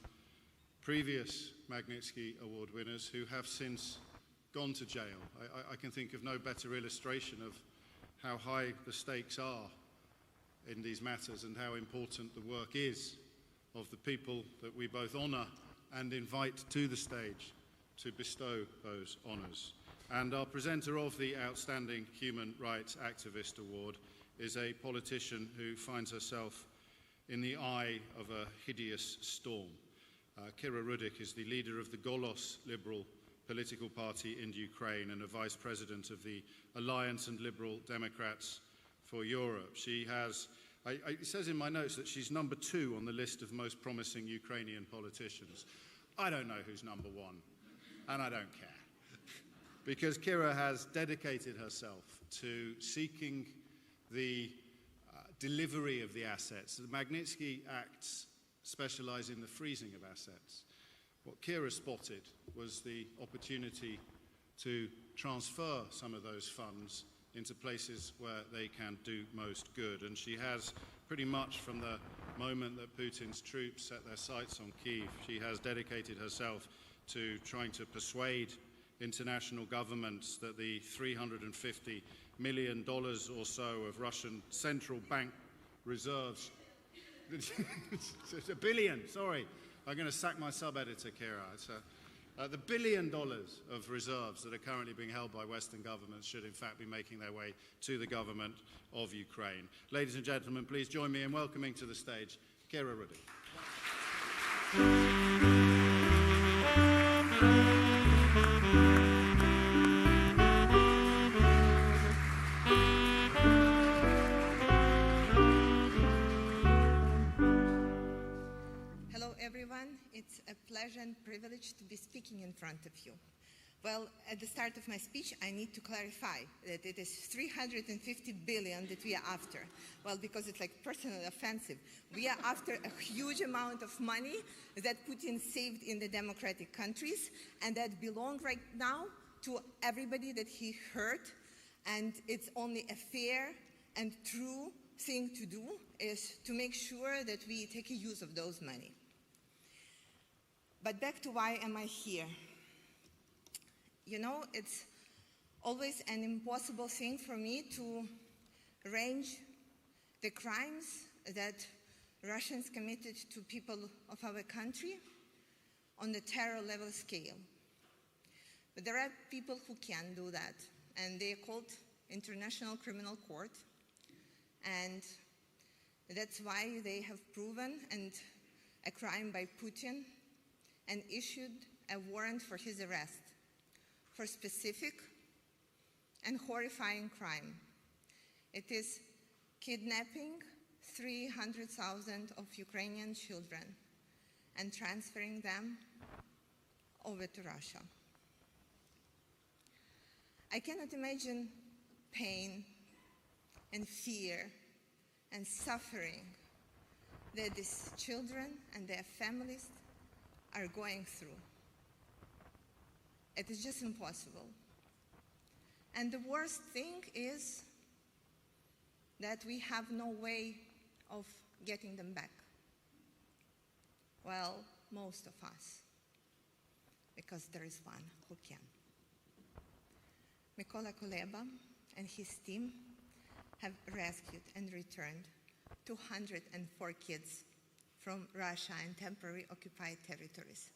previous Magnitsky Award winners who have since gone to jail. I can think of no better illustration of how high the stakes are in these matters and how important the work is of the people that we both honor and invite to the stage to bestow those honors. And our presenter of the Outstanding Human Rights Activist Award is a politician who finds herself in the eye of a hideous storm. Kira Rudik is the leader of the Golos Liberal political party in Ukraine and a vice president of the Alliance and Liberal Democrats for Europe. She has, it says in my notes that she's number 2 on the list of most promising Ukrainian politicians. I don't know who's number 1, and I don't care. Because Kira has dedicated herself to seeking the delivery of the assets. The Magnitsky Acts specialize in the freezing of assets. What Kira spotted was the opportunity to transfer some of those funds into places where they can do most good. And she has pretty much from the moment that Putin's troops set their sights on Kyiv, she has dedicated herself to trying to persuade international governments that the $350 million or so of Russian central bank reserves, it's $1 billion, sorry, I'm going to sack my sub-editor, Kira. It's the $1 billion of reserves that are currently being held by Western governments should in fact be making their way to the government of Ukraine. Ladies and gentlemen, please join me in welcoming to the stage Kira Rudik. It's a pleasure and privilege to be speaking in front of you. Well, at the start of my speech, I need to clarify that it is 350 billion that we are after. Well, because it's like personally offensive. We are after a huge amount of money that Putin saved in the democratic countries and that belong right now to everybody that he hurt. And it's only a fair and true thing to do is to make sure that we take use of those money. But back to why am I here? You know, it's always an impossible thing for me to range the crimes that Russians committed to people of our country on the terror level scale. But there are people who can do that, and they are called International Criminal Court, and that's why they have proven a crime by Putin and issued a warrant for his arrest for specific and horrifying crime. It is kidnapping 300,000 of Ukrainian children and transferring them over to Russia. I cannot imagine pain and fear and suffering that these children and their families are going through. It is just impossible. And the worst thing is that we have no way of getting them back. Well, most of us, because there is one who can. Mykola Kuleba and his team have rescued and returned 204 kids from Russia and temporarily occupied territories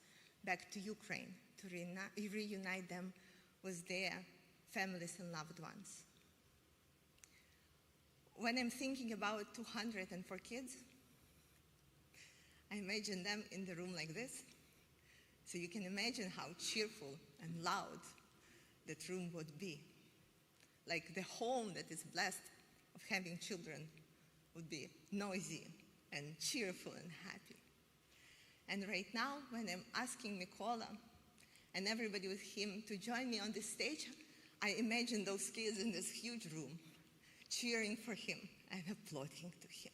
back to Ukraine to reunite them with their families and loved ones. When I'm thinking about 204 kids, I imagine them in the room like this. So you can imagine how cheerful and loud that room would be. Like the home that is blessed of having children would be noisy and cheerful and happy. And right now, when I'm asking Mikola and everybody with him to join me on this stage, I imagine those kids in this huge room cheering for him and applauding to him.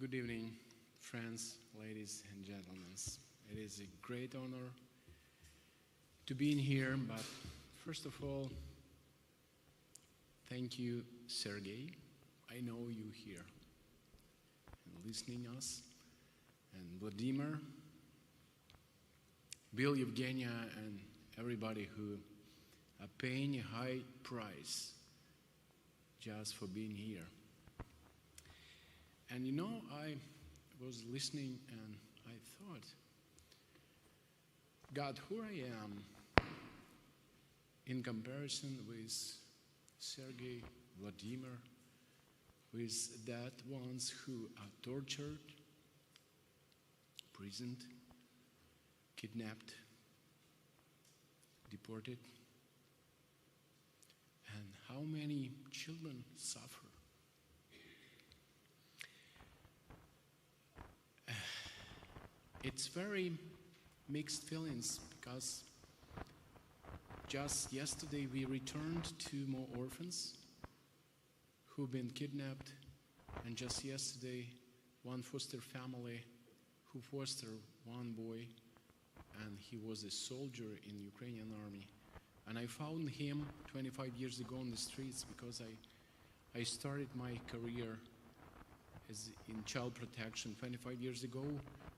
Good evening, friends, ladies and gentlemen. It is a great honor to be in here, but first of all, thank you, Sergey. I know you here and listening us, and Vladimir, Bill, Evgenia, and everybody who are paying a high price just for being here. And you know, I was listening and I thought, God, who I am in comparison with Sergey, Vladimir, with that ones who are tortured, imprisoned, kidnapped, deported, and how many children suffer. It's very mixed feelings because just yesterday we returned 2 more orphans who've been kidnapped, and just yesterday one foster family who fostered one boy, and he was a soldier in the Ukrainian army. And I found him 25 years ago on the streets because I started my career as in child protection 25 years ago,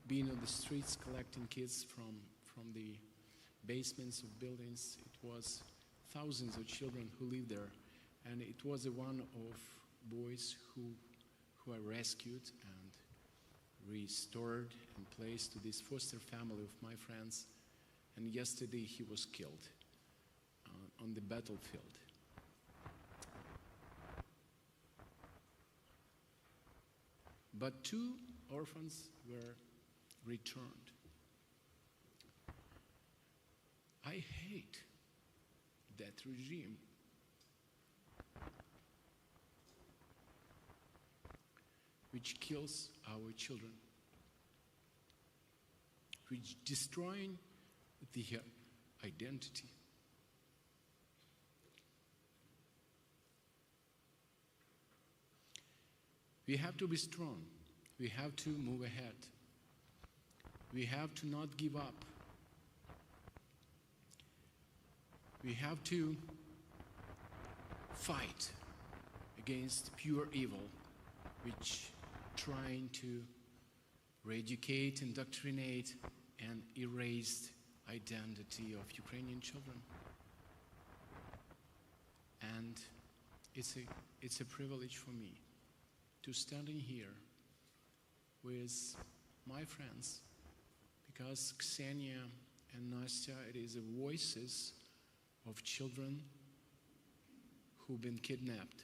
being on the streets collecting kids from the basements of buildings. It was thousands of children who lived there, and it was one of boys who I rescued and restored and placed to this foster family of my friends, and yesterday he was killed on the battlefield. But 2 orphans were returned. I hate that regime. Which kills our children, which destroying their identity. We have to be strong. We have to move ahead. We have to not give up. We have to fight against pure evil, which trying to re-educate, indoctrinate, and erase identity of Ukrainian children. And it's a privilege for me to stand in here with my friends, because Ksenia and Nastya, it is the voices of children who've been kidnapped.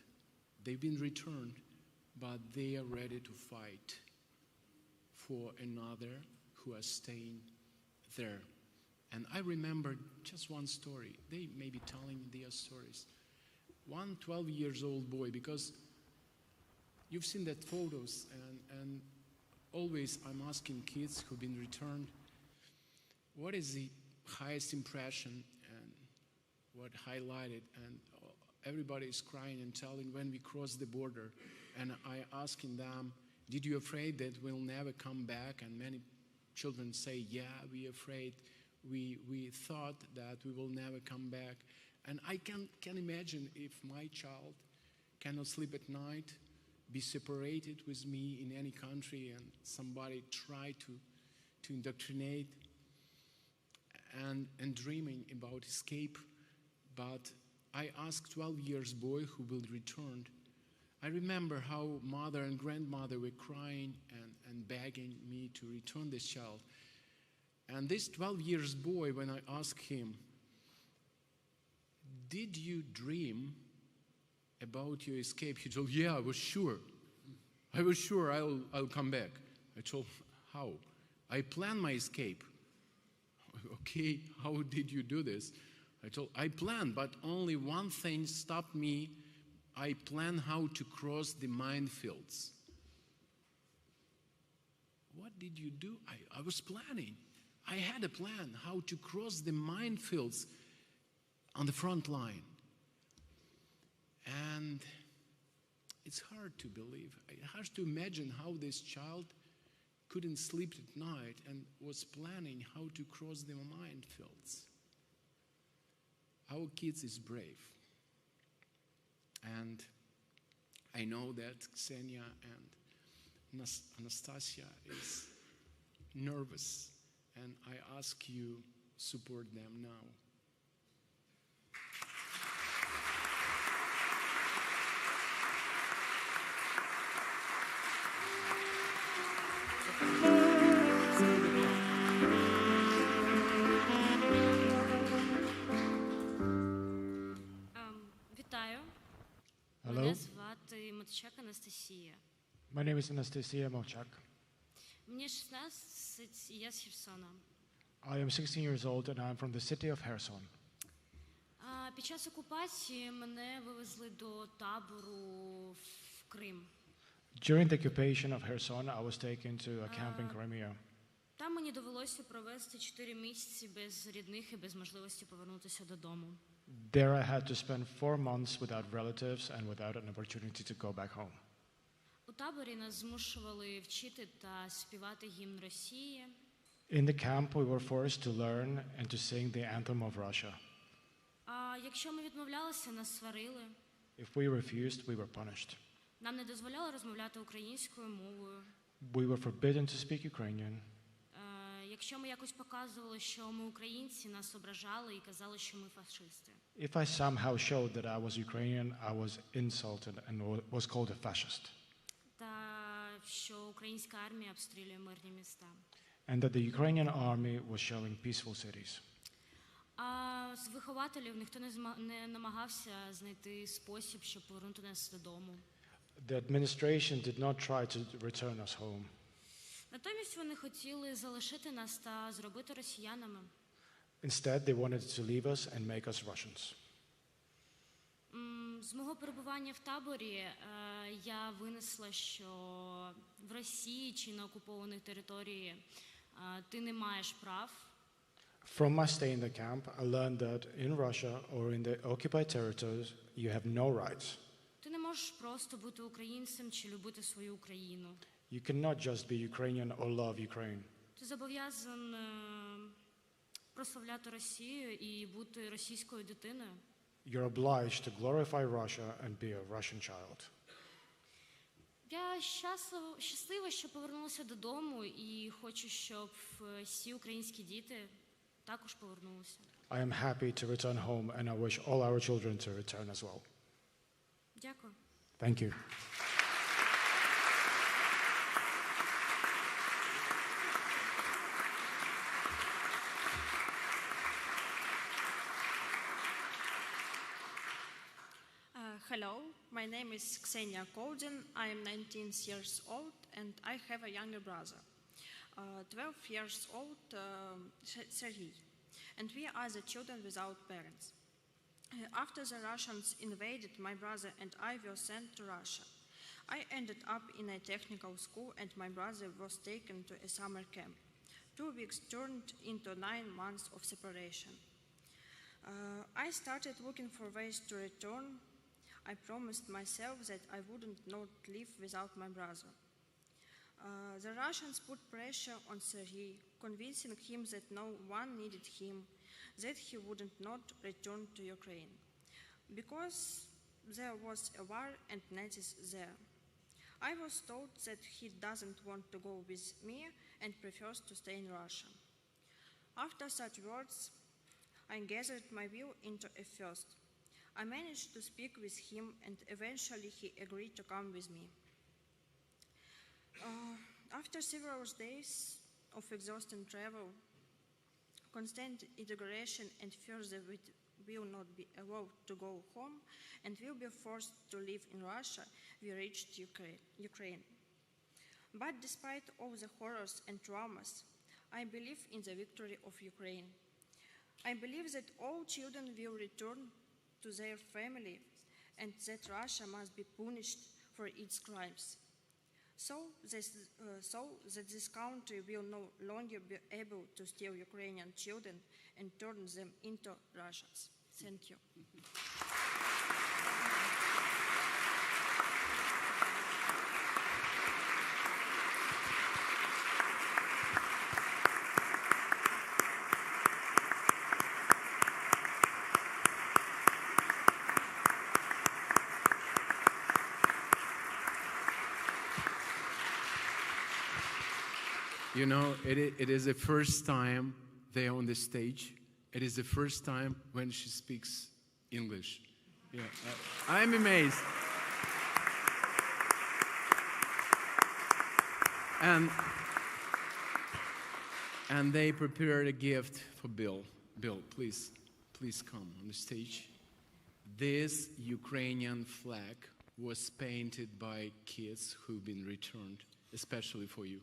They've been returned, but they are ready to fight for another who are staying there. And I remember just one story. They may be telling their stories. One 12-year-old boy, because you've seen that photos, and always I'm asking kids who've been returned, what is the highest impression and what highlighted? And everybody is crying and telling when we cross the border. And I asking them, did you afraid that we'll never come back? And many children say, yeah, we're afraid we thought that we will never come back. And I can imagine if my child cannot sleep at night, be separated with me in any country, and somebody try to indoctrinate and dreaming about escape. But I asked 12 years boy who will return. I remember how mother and grandmother were crying and begging me to return this child. And this 12 years boy, when I asked him, did you dream about your escape? He told, yeah, I was sure. I was sure I'll come back. I told, how? I planned my escape. Okay, how did you do this? I told, I planned, but only one thing stopped me. I planned how to cross the minefields. What did you do? I was planning. I had a plan how to cross the minefields on the front line. And it's hard to believe. It's hard to imagine how this child couldn't sleep at night and was planning how to cross the minefields. Our kids is brave. And I know that Ksenia and Anastasia is nervous, and I ask you support them now. Вітаю. Hello. Мене звати Мотчак Анастасія. My name is Anastasia Molchak. Мені 16, і я з Херсона. I am 16 years old and I'm from the city of Kherson. Під час окупації мене вивезли до табору в Крим. During the occupation of Kherson, I was taken to a camp in Crimea. Там мені довелося провести 4 місяці без рідних і без можливості повернутися додому. There I had to spend 4 months without relatives and without an opportunity to go back home. У таборі нас змушували вчити та співати гімн Росії. In the camp, we were forced to learn and to sing the anthem of Russia. А якщо ми відмовлялися, нас сварили. If we refused, we were punished. Нам не дозволяли розмовляти українською мовою. We were forbidden to speak Ukrainian. Якщо ми якось показували, що ми українці, нас ображали і казали, що ми фашисти. If I somehow showed that I was Ukrainian, I was insulted and was called a fascist. Та що українська армія обстрілює мирні міста. And that the Ukrainian army was showing peaceful cities. А з вихователів ніхто не намагався знайти спосіб, щоб повернути нас додому. The administration did not try to return us home. Натомість вони хотіли залишити нас та зробити росіянами. Instead, they wanted to leave us and make us Russians. З мого перебування в таборі я винесла, що в Росії чи на окупованій території ти не маєш прав. From my stay in the camp, I learned that in Russia or in the occupied territories, you have no rights. Ти не можеш просто бути українцем чи любити свою Україну. You cannot just be Ukrainian or love Ukraine. Ти зобов'язан прославляти Росію і бути російською дитиною. You're obliged to glorify Russia and be a Russian child. Я щаслива, що повернулася додому і хочу, щоб всі українські діти також повернулися. I am happy to return home and I wish all our children to return as well. Дякую. Thank you. Hello, my name is Ksenia Koudin. I am 19 years old and I have a younger brother, 12 years old, Sergei. And we are the children without parents. After the Russians invaded, my brother and I were sent to Russia. I ended up in a technical school and my brother was taken to a summer camp. 2 weeks turned into 9 months of separation. I started looking for ways to return. I promised myself that I wouldn't not live without my brother. The Russians put pressure on Sergei, convincing him that no one needed him, that he wouldn't not return to Ukraine, because there was a war and Nazis there. I was told that he doesn't want to go with me and prefers to stay in Russia. After such words, I gathered my will into a first. I managed to speak with him, and eventually he agreed to come with me. After several days of exhausting travel, constant integration, and fear that we will not be allowed to go home and will be forced to live in Russia, we reached Ukraine. But despite all the horrors and traumas, I believe in the victory of Ukraine. I believe that all children will return to their family and that Russia must be punished for its crimes. So that this country will no longer be able to steal Ukrainian children and turn them into Russians. Thank you. You know, it is the first time they are on the stage. It is the first time when she speaks English. Yeah, I'm amazed. And they prepared a gift for Bill. Bill, please come on the stage. This Ukrainian flag was painted by kids who've been returned, especially for you.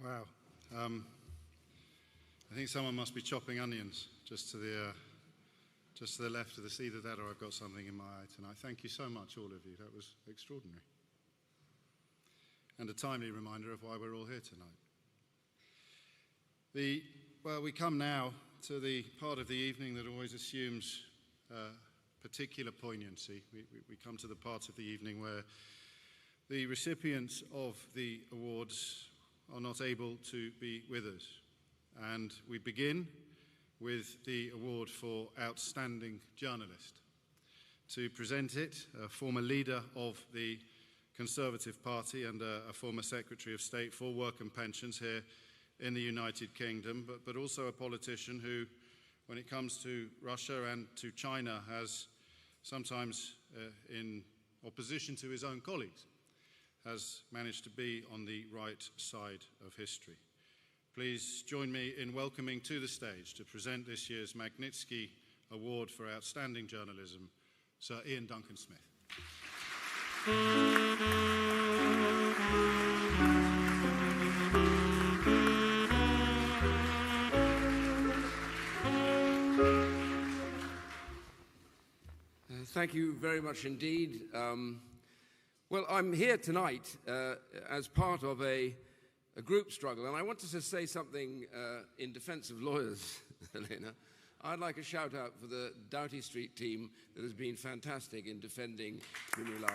Wow. I think someone must be chopping onions just to the left of this. Either that or I've got something in my eye tonight. Thank you so much, all of you. That was extraordinary. And a timely reminder of why we're all here tonight. We come now to the part of the evening that always assumes particular poignancy. We come to the part of the evening where the recipients of the awards are not able to be with us. And we begin with the award for Outstanding Journalist. To present it, a former leader of the Conservative Party and a former Secretary of State for Work and Pensions here in the United Kingdom, but also a politician who, when it comes to Russia and to China, has sometimes, in opposition to his own colleagues, has managed to be on the right side of history. Please join me in welcoming to the stage to present this year's Magnitsky Award for Outstanding Journalism, Sir Ian Duncan Smith. Thank you very much indeed. Well, I'm here tonight as part of a group struggle, and I wanted to say something in defense of lawyers, Elena. I'd like a shout out for the Doughty Street team that has been fantastic in defending Unilara.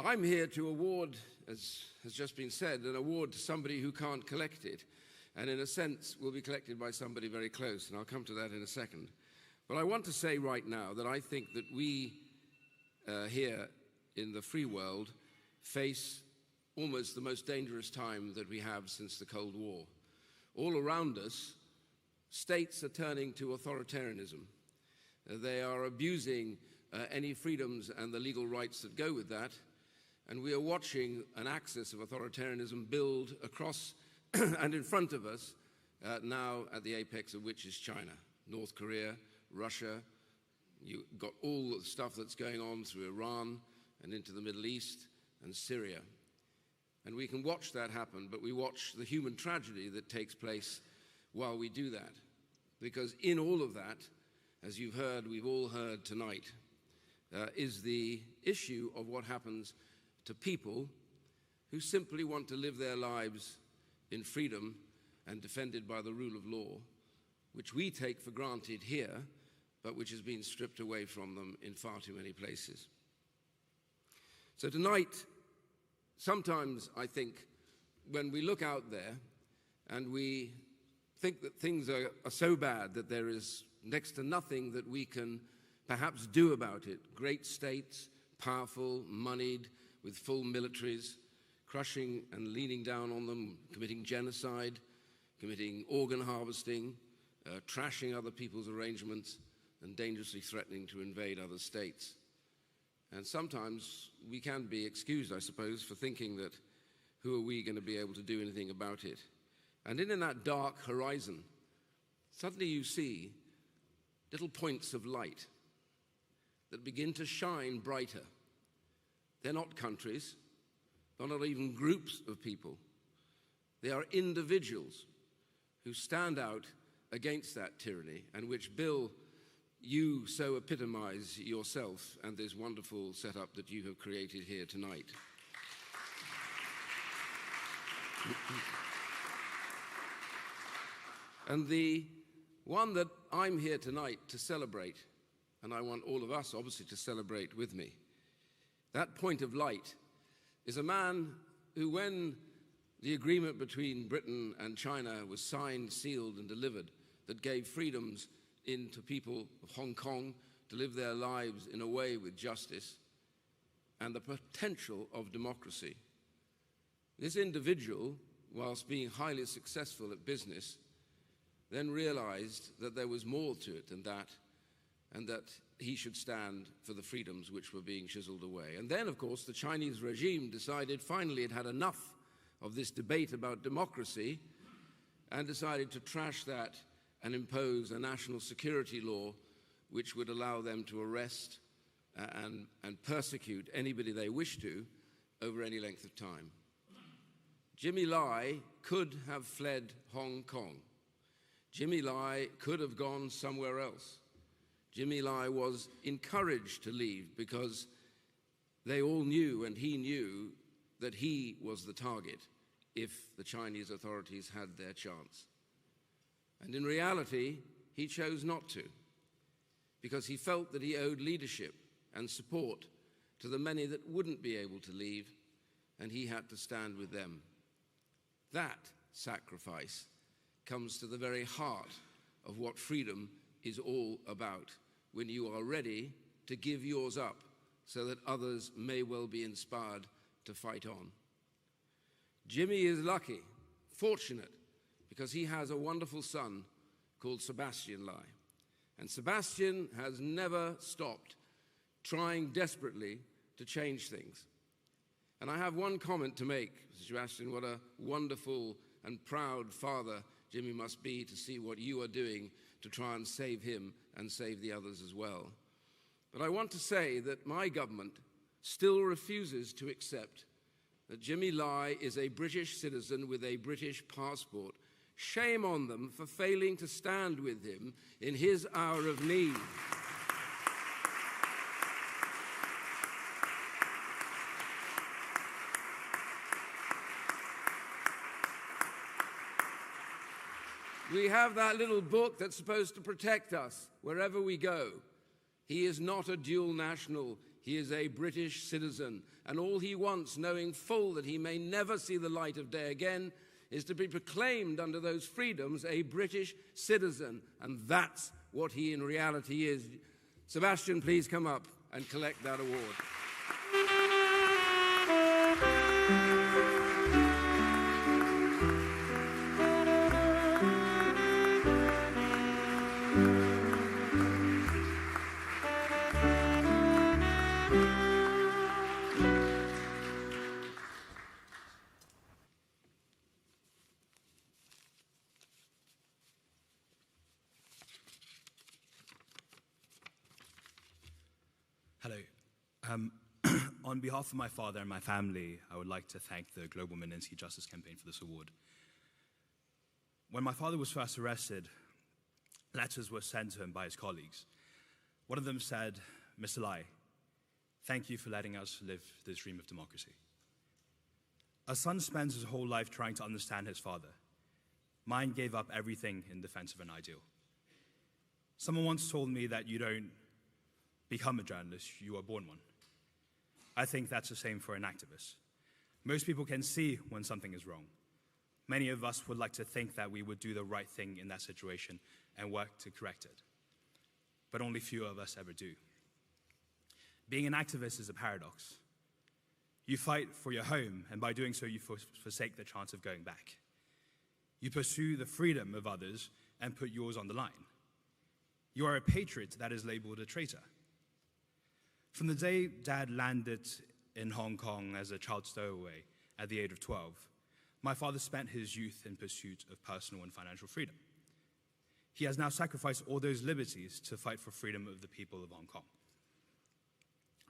I'm here to award, as has just been said, an award to somebody who can't collect it. and in a sense will be collected by somebody very close, and I'll come to that in a second. But I want to say right now that I think that we here in the free world face almost the most dangerous time that we have since the Cold War. All around us, states are turning to authoritarianism. They are abusing any freedoms and the legal rights that go with that, and we are watching an axis of authoritarianism build across and in front of us now at the apex of which is China, North Korea, Russia. You've got all the stuff that's going on through Iran and into the Middle East and Syria. And we can watch that happen, but we watch the human tragedy that takes place while we do that. Because in all of that, as you've heard, we've all heard tonight, is the issue of what happens to people who simply want to live their lives in freedom and defended by the rule of law, which we take for granted here, but which has been stripped away from them in far too many places. So tonight, sometimes I think when we look out there and we think that things are so bad that there is next to nothing that we can perhaps do about it, great states, powerful, moneyed, with full militaries, crushing and leaning down on them, committing genocide, committing organ harvesting, trashing other people's arrangements, and dangerously threatening to invade other states. And sometimes we can be excused, I suppose, for thinking that who are we going to be able to do anything about it? And in that dark horizon, suddenly you see little points of light that begin to shine brighter. They're not countries, they're not even groups of people. They are individuals who stand out against that tyranny, and which, Bill, you so epitomize yourself and this wonderful setup that you have created here tonight. And the one that I'm here tonight to celebrate, and I want all of us obviously to celebrate with me, that point of light is a man who, when the agreement between Britain and China was signed, sealed, and delivered, that gave freedoms into people of Hong Kong to live their lives in a way with justice and the potential of democracy. This individual, whilst being highly successful at business, then realized that there was more to it than that, and that he should stand for the freedoms which were being chiseled away. And then, of course, the Chinese regime decided finally it had enough of this debate about democracy and decided to trash that and impose a national security law which would allow them to arrest and persecute anybody they wish to over any length of time. Jimmy Lai could have fled Hong Kong. Jimmy Lai could have gone somewhere else. Jimmy Lai was encouraged to leave because they all knew, and he knew, that he was the target if the Chinese authorities had their chance. And in reality, he chose not to, because he felt that he owed leadership and support to the many that wouldn't be able to leave, and he had to stand with them. That sacrifice comes to the very heart of what freedom is all about, when you are ready to give yours up so that others may well be inspired to fight on. Jimmy is lucky, fortunate, because he has a wonderful son called Sebastian Lai. And Sebastian has never stopped trying desperately to change things. And I have one comment to make, Sebastian. What a wonderful and proud father Jimmy must be to see what you are doing to try and save him and save the others as well. But I want to say that my government still refuses to accept that Jimmy Lai is a British citizen with a British passport. Shame on them for failing to stand with him in his hour of need. We have that little book that's supposed to protect us wherever we go. He is not a dual national. He is a British citizen. And all he wants, knowing full that he may never see the light of day again, is to be proclaimed under those freedoms a British citizen, and that's what he in reality is. Sebastian, please come up and collect that award. Hello. On behalf of my father and my family, I would like to thank the Global Magnitsky Justice Campaign for this award. When my father was first arrested, letters were sent to him by his colleagues. One of them said, "Mr. Lai, thank you for letting us live this dream of democracy." A son spends his whole life trying to understand his father. Mine gave up everything in defense of an ideal. Someone once told me that you don't become a journalist, you are born one. I think that's the same for an activist. Most people can see when something is wrong. Many of us would like to think that we would do the right thing in that situation and work to correct it. But only few of us ever do. Being an activist is a paradox. You fight for your home, and by doing so, you forsake the chance of going back. You pursue the freedom of others and put yours on the line. You are a patriot that is labeled a traitor. From the day Dad landed in Hong Kong as a child stowaway at the age of 12, my father spent his youth in pursuit of personal and financial freedom. He has now sacrificed all those liberties to fight for freedom of the people of Hong Kong.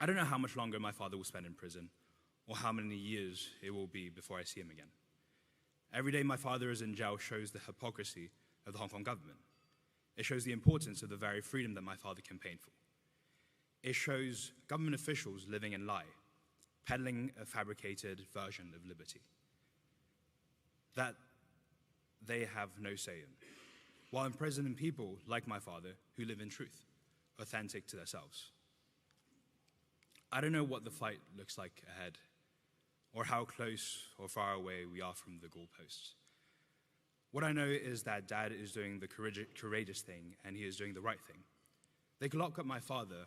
I don't know how much longer my father will spend in prison, or how many years it will be before I see him again. Every day my father is in jail shows the hypocrisy of the Hong Kong government. It shows the importance of the very freedom that my father campaigned for. It shows government officials living in lie, peddling a fabricated version of liberty that they have no say in, while imprisoning people like my father who live in truth, authentic to themselves. I don't know what the fight looks like ahead, or how close or far away we are from the goalposts. What I know is that Dad is doing the courageous thing, and he is doing the right thing. They can lock up my father,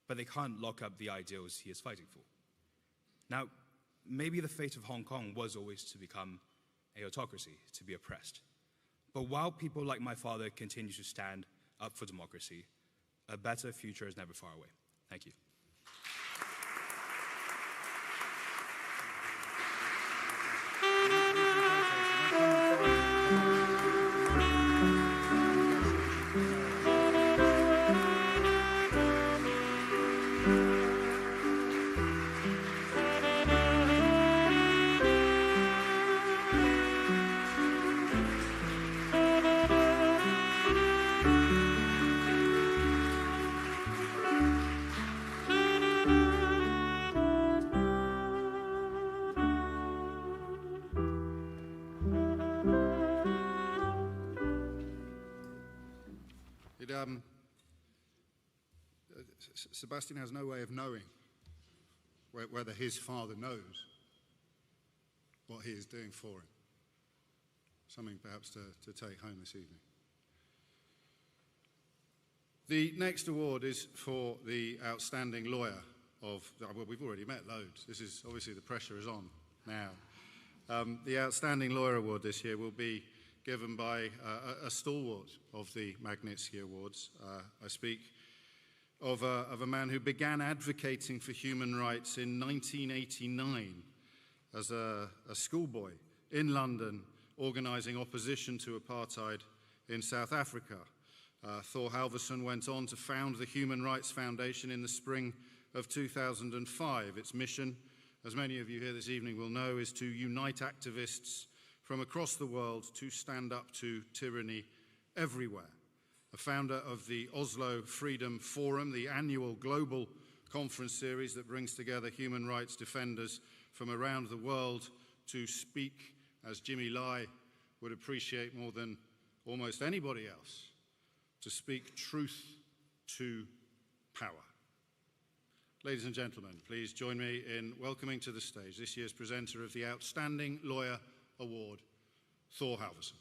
but they can't lock up the ideals he is fighting for. Now, maybe the fate of Hong Kong was always to become a autocracy, to be oppressed. But while people like my father continue to stand up for democracy, a better future is never far away. Thank you. Sebastian has no way of knowing whether his father knows what he is doing for him. Something perhaps to take home this evening. The next award is for the outstanding lawyer of, well, we've already met loads. This is, obviously the pressure is on now. The outstanding lawyer award this year will be given by a stalwart of the Magnitsky Awards. I speak of a man who began advocating for human rights in 1989 as a schoolboy in London, organising opposition to apartheid in South Africa. Thor Halvorson went on to found the Human Rights Foundation in the spring of 2005. Its mission, as many of you here this evening will know, is to unite activists from across the world to stand up to tyranny everywhere. A founder of the Oslo Freedom Forum, the annual global conference series that brings together human rights defenders from around the world to speak, as Jimmy Lai would appreciate more than almost anybody else, to speak truth to power. Ladies and gentlemen, please join me in welcoming to the stage this year's presenter of the Outstanding Lawyer Award, Thor Halverson.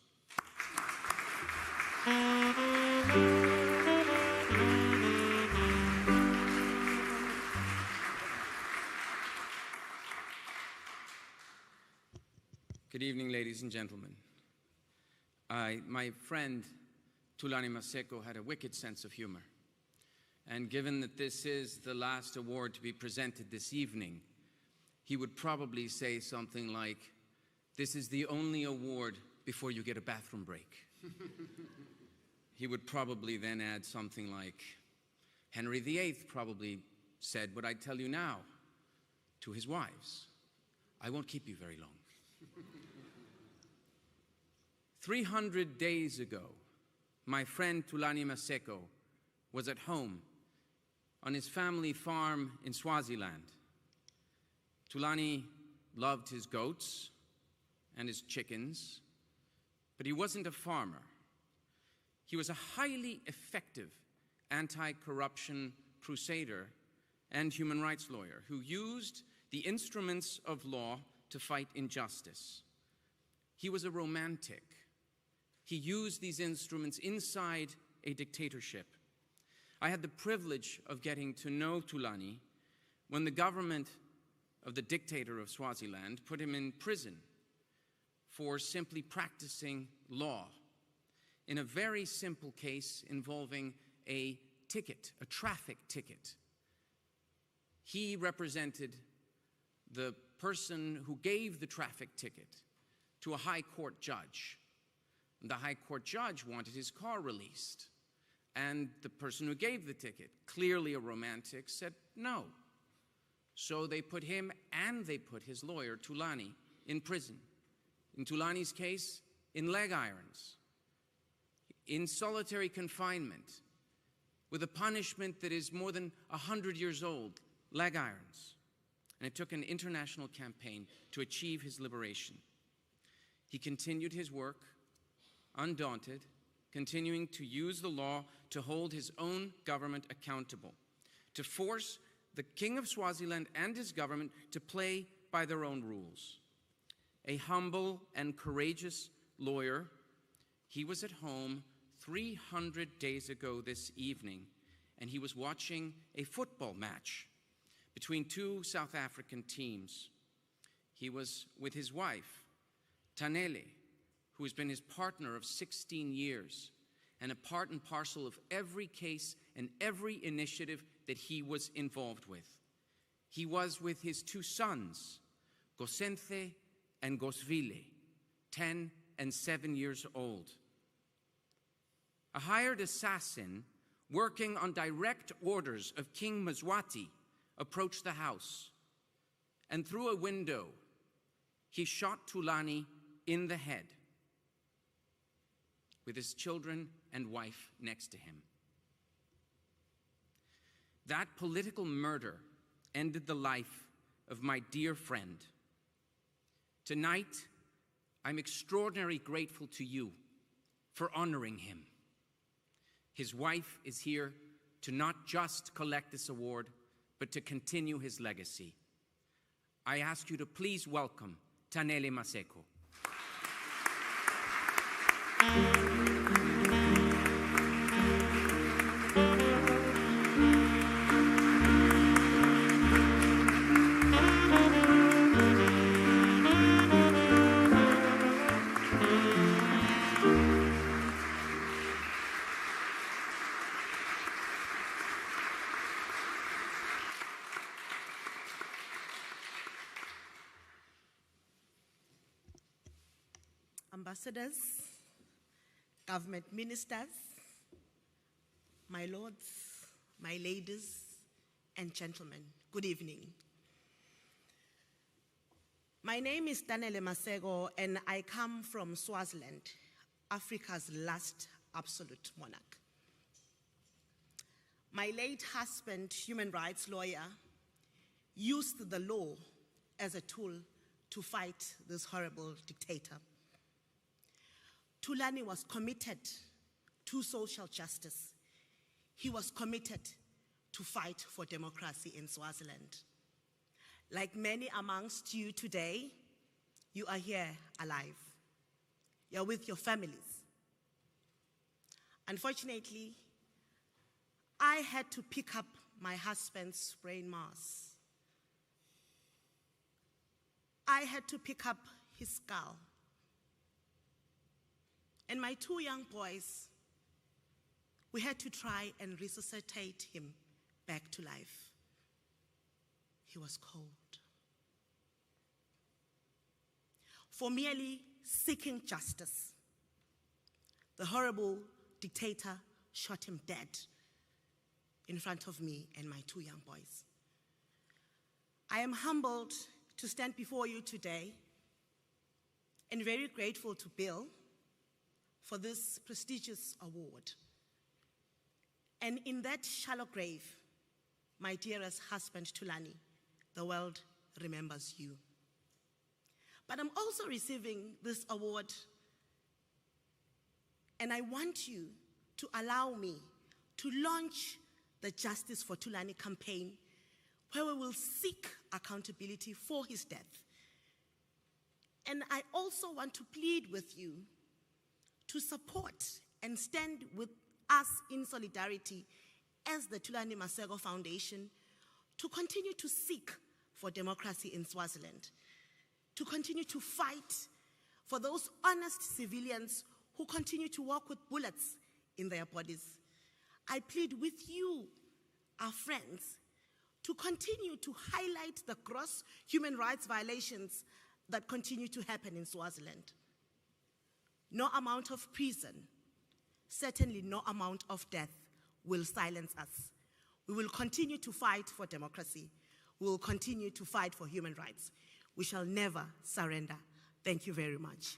Good evening, ladies and gentlemen. My friend Thulani Maseko had a wicked sense of humor. And given that this is the last award to be presented this evening, he would probably say something like, "This is the only award before you get a bathroom break." He would probably then add something like, "Henry VIII probably said what I tell you now to his wives. I won't keep you very long." 300 days ago, my friend Thulani Maseko was at home on his family farm in Swaziland. Thulani loved his goats and his chickens, but he wasn't a farmer. He was a highly effective anti-corruption crusader and human rights lawyer who used the instruments of law to fight injustice. He was a romantic. He used these instruments inside a dictatorship. I had the privilege of getting to know Thulani when the government of the dictator of Swaziland put him in prison for simply practicing law in a very simple case involving a ticket, a traffic ticket. He represented the person who gave the traffic ticket to a high court judge. The high court judge wanted his car released. And the person who gave the ticket, clearly a romantic, said no. So they put him and they put his lawyer, Thulani, in prison. In Thulani's case, in leg irons, in solitary confinement, with a punishment that is more than 100 years old, leg irons. And it took an international campaign to achieve his liberation. He continued his work, undaunted, continuing to use the law to hold his own government accountable, to force the King of Swaziland and his government to play by their own rules. A humble and courageous lawyer, he was at home 300 days ago this evening, and he was watching a football match between two South African teams. He was with his wife, Tanele, who has been his partner of 16 years and a part and parcel of every case and every initiative that he was involved with. He was with his two sons, Gosenthe and Gosvile, 10 and 7 years old. A hired assassin working on direct orders of King Mzwati approached the house, and through a window, he shot Thulani in the head, with his children and wife next to him. That political murder ended the life of my dear friend. Tonight, I'm extraordinarily grateful to you for honoring him. His wife is here to not just collect this award, but to continue his legacy. I ask you to please welcome Tanele Maseko. Ambassadors, government ministers, my lords, my ladies, and gentlemen, good evening. My name is Tanele Maseko, and I come from Swaziland, Africa's last absolute monarch. My late husband, human rights lawyer, used the law as a tool to fight this horrible dictator. Thulani was committed to social justice. He was committed to fight for democracy in Swaziland. Like many amongst you today, you are here alive. you're with your families. Unfortunately, I had to pick up my husband's brain mass. I had to pick up his skull. And my 2 young boys, we had to try and resuscitate him back to life. He was cold. For merely seeking justice, the horrible dictator shot him dead in front of me and my 2 young boys. I am humbled to stand before you today and very grateful to Bill for this prestigious award. And in that shallow grave, my dearest husband, Thulani, the world remembers you. But I'm also receiving this award, and I want you to allow me to launch the Justice for Thulani campaign, where we will seek accountability for his death. And I also want to plead with you to support and stand with us in solidarity as the Thulani Maseko Foundation to continue to seek for democracy in Swaziland, to continue to fight for those honest civilians who continue to walk with bullets in their bodies. I plead with you, our friends, to continue to highlight the gross human rights violations that continue to happen in Swaziland. No amount of prison, certainly no amount of death, will silence us. We will continue to fight for democracy. We will continue to fight for human rights. We shall never surrender. Thank you very much.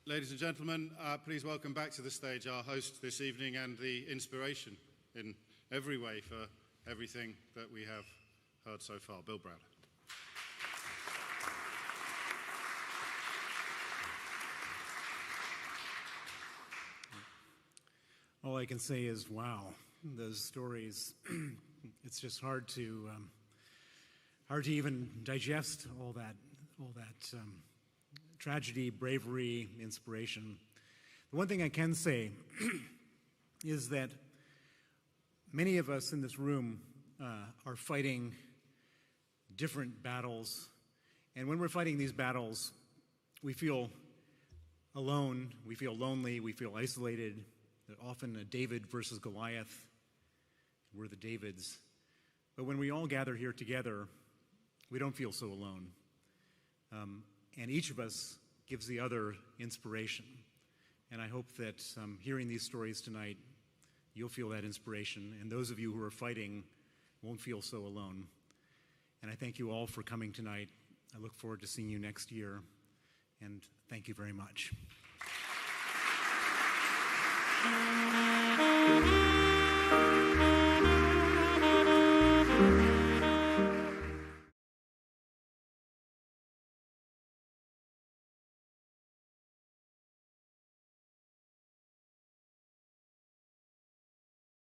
Ladies and gentlemen, please welcome back to the stage our host this evening and the inspiration in every way for everything that we have heard so far, Bill Browder. All I can say is, wow, those stories. It's just hard to even digest all that tragedy, bravery, inspiration. The one thing I can say is that many of us in this room are fighting different battles, and when we're fighting these battles, we feel alone, we feel lonely, we feel isolated. Often a David versus Goliath. We're the Davids. But when we all gather here together, we don't feel so alone. And each of us gives the other inspiration. And I hope that hearing these stories tonight, you'll feel that inspiration. And those of you who are fighting won't feel so alone. And I thank you all for coming tonight. I look forward to seeing you next year. And thank you very much. Thank you.